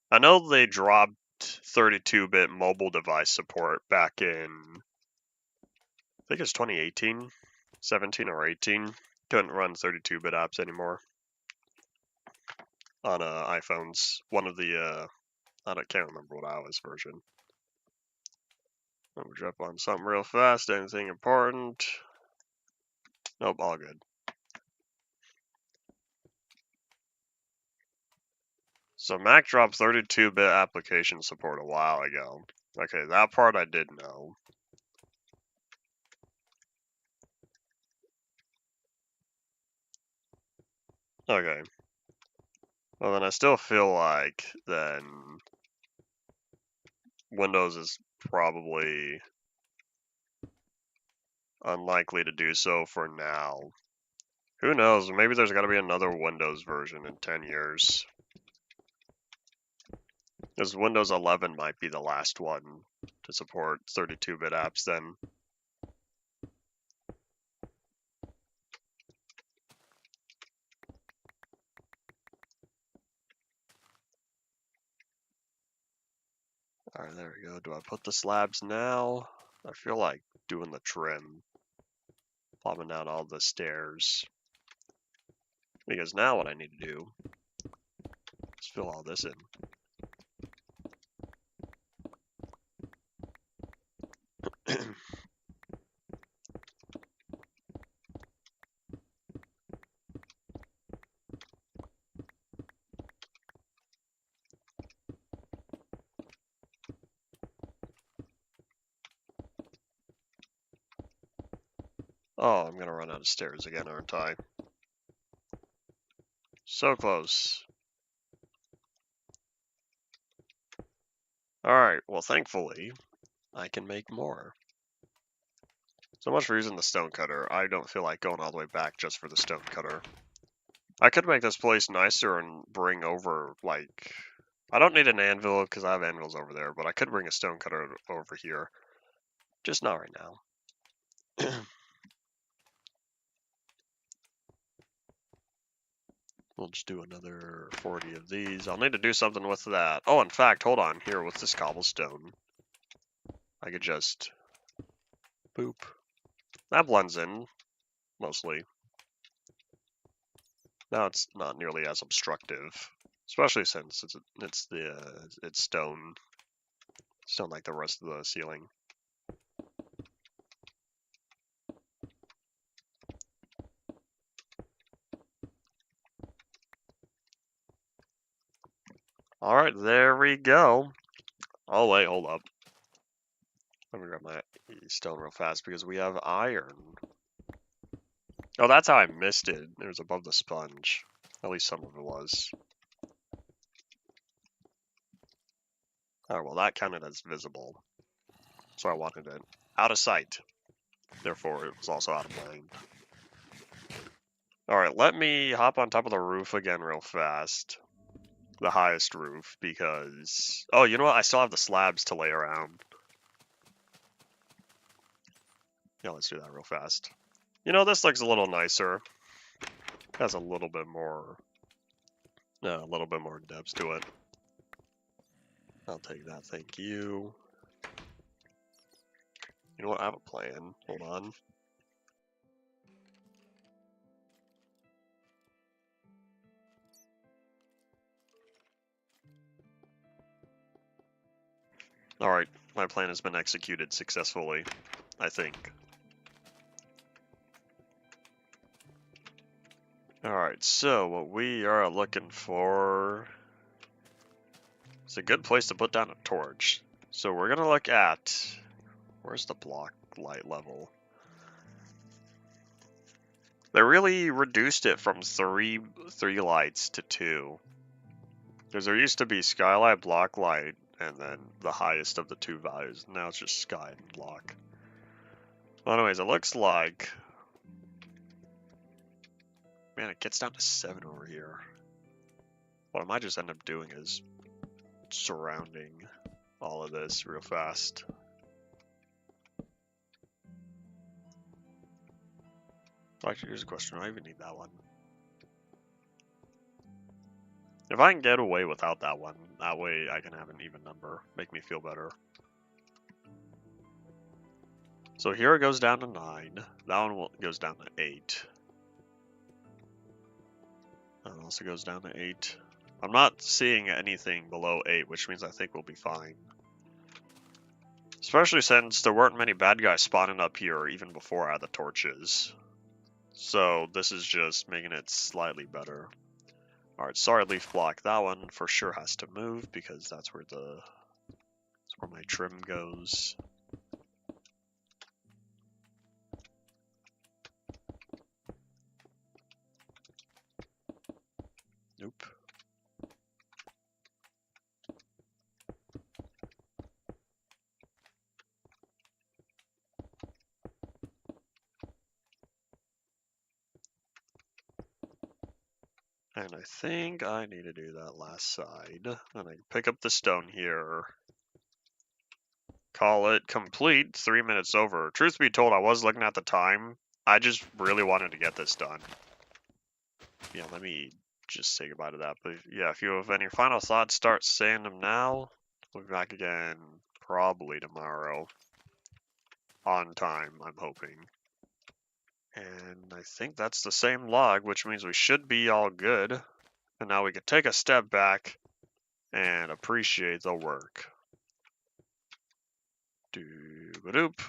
I know they dropped 32-bit mobile device support back in, I think it's 2018, 17 or 18. Couldn't run 32-bit apps anymore on iPhones. One of the, I can't remember what iOS version. Let me drop on something real fast. Anything important? Nope, all good. So Mac dropped 32-bit application support a while ago. Okay, that part I did know. Okay. Well, then I still feel like then Windows is probably unlikely to do so for now. Who knows? Maybe there's got to be another Windows version in 10 years. Because Windows 11 might be the last one to support 32-bit apps then. Alright, there we go. Do I put the slabs now? I feel like doing the trim. Plumbing down all the stairs. Because now what I need to do is fill all this in. Oh, I'm gonna run out of stairs again, aren't I? So close. Alright, well thankfully, I can make more. So much for using the stone cutter. I don't feel like going all the way back just for the stone cutter. I could make this place nicer and bring over, like... I don't need an anvil because I have anvils over there, but I could bring a stone cutter over here. Just not right now. We'll just do another 40 of these. I'll need to do something with that. Oh, in fact, hold on. Here, with this cobblestone, I could just... boop. That blends in, mostly. Now it's not nearly as obstructive, especially since it's stone like the rest of the ceiling. Alright, there we go. Oh, wait, hold up. Let me grab my stone real fast because we have iron. Oh, that's how I missed it. It was above the sponge. At least some of it was. Alright, well, that counted as visible. So I wanted it out of sight. Therefore, it was also out of mind. Alright, let me hop on top of the roof again real fast. The highest roof, because... Oh, you know what? I still have the slabs to lay around. Yeah, let's do that real fast. You know, this looks a little nicer. Has a little bit more depth to it. I'll take that, thank you. You know what? I have a plan. Hold on. Alright, my plan has been executed successfully, I think. Alright, so what we are looking for is a good place to put down a torch. So we're gonna look at... Where's the block light level? They really reduced it from three lights to 2. Because there used to be skylight, block light, and then the highest of the 2 values. Now it's just sky and block. Well, anyways, it looks like... Man, it gets down to 7 over here. What I might just end up doing is surrounding all of this real fast. Actually, here's a question. Do I even need that one? If I can get away without that one, that way I can have an even number. Make me feel better. So here it goes down to 9. That one goes down to 8. That one also goes down to 8. I'm not seeing anything below 8, which means I think we'll be fine. Especially since there weren't many bad guys spawning up here even before I had the torches. So this is just making it slightly better. Alright, sorry leaf block. That one for sure has to move because that's where my trim goes. Nope. And I think I need to do that last side. And I can pick up the stone here. Call it complete. 3 minutes over. Truth be told, I was looking at the time. I just really wanted to get this done. Yeah, let me just say goodbye to that. But yeah, if you have any final thoughts, start saying them now. We'll be back again probably tomorrow. On time, I'm hoping. And I think that's the same log, which means we should be all good. And now we can take a step back and appreciate the work. Doop-a-doop.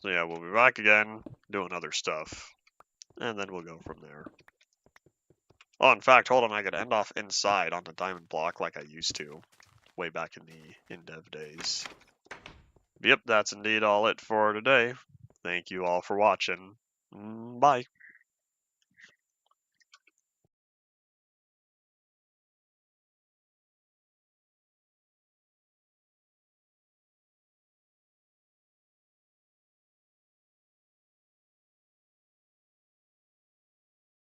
So yeah, we'll be back again, doing other stuff. And then we'll go from there. Oh, in fact, hold on, I could end off inside on the diamond block like I used to. Way back in the in-dev days. Yep, that's indeed all it for today. Thank you all for watching. Bye.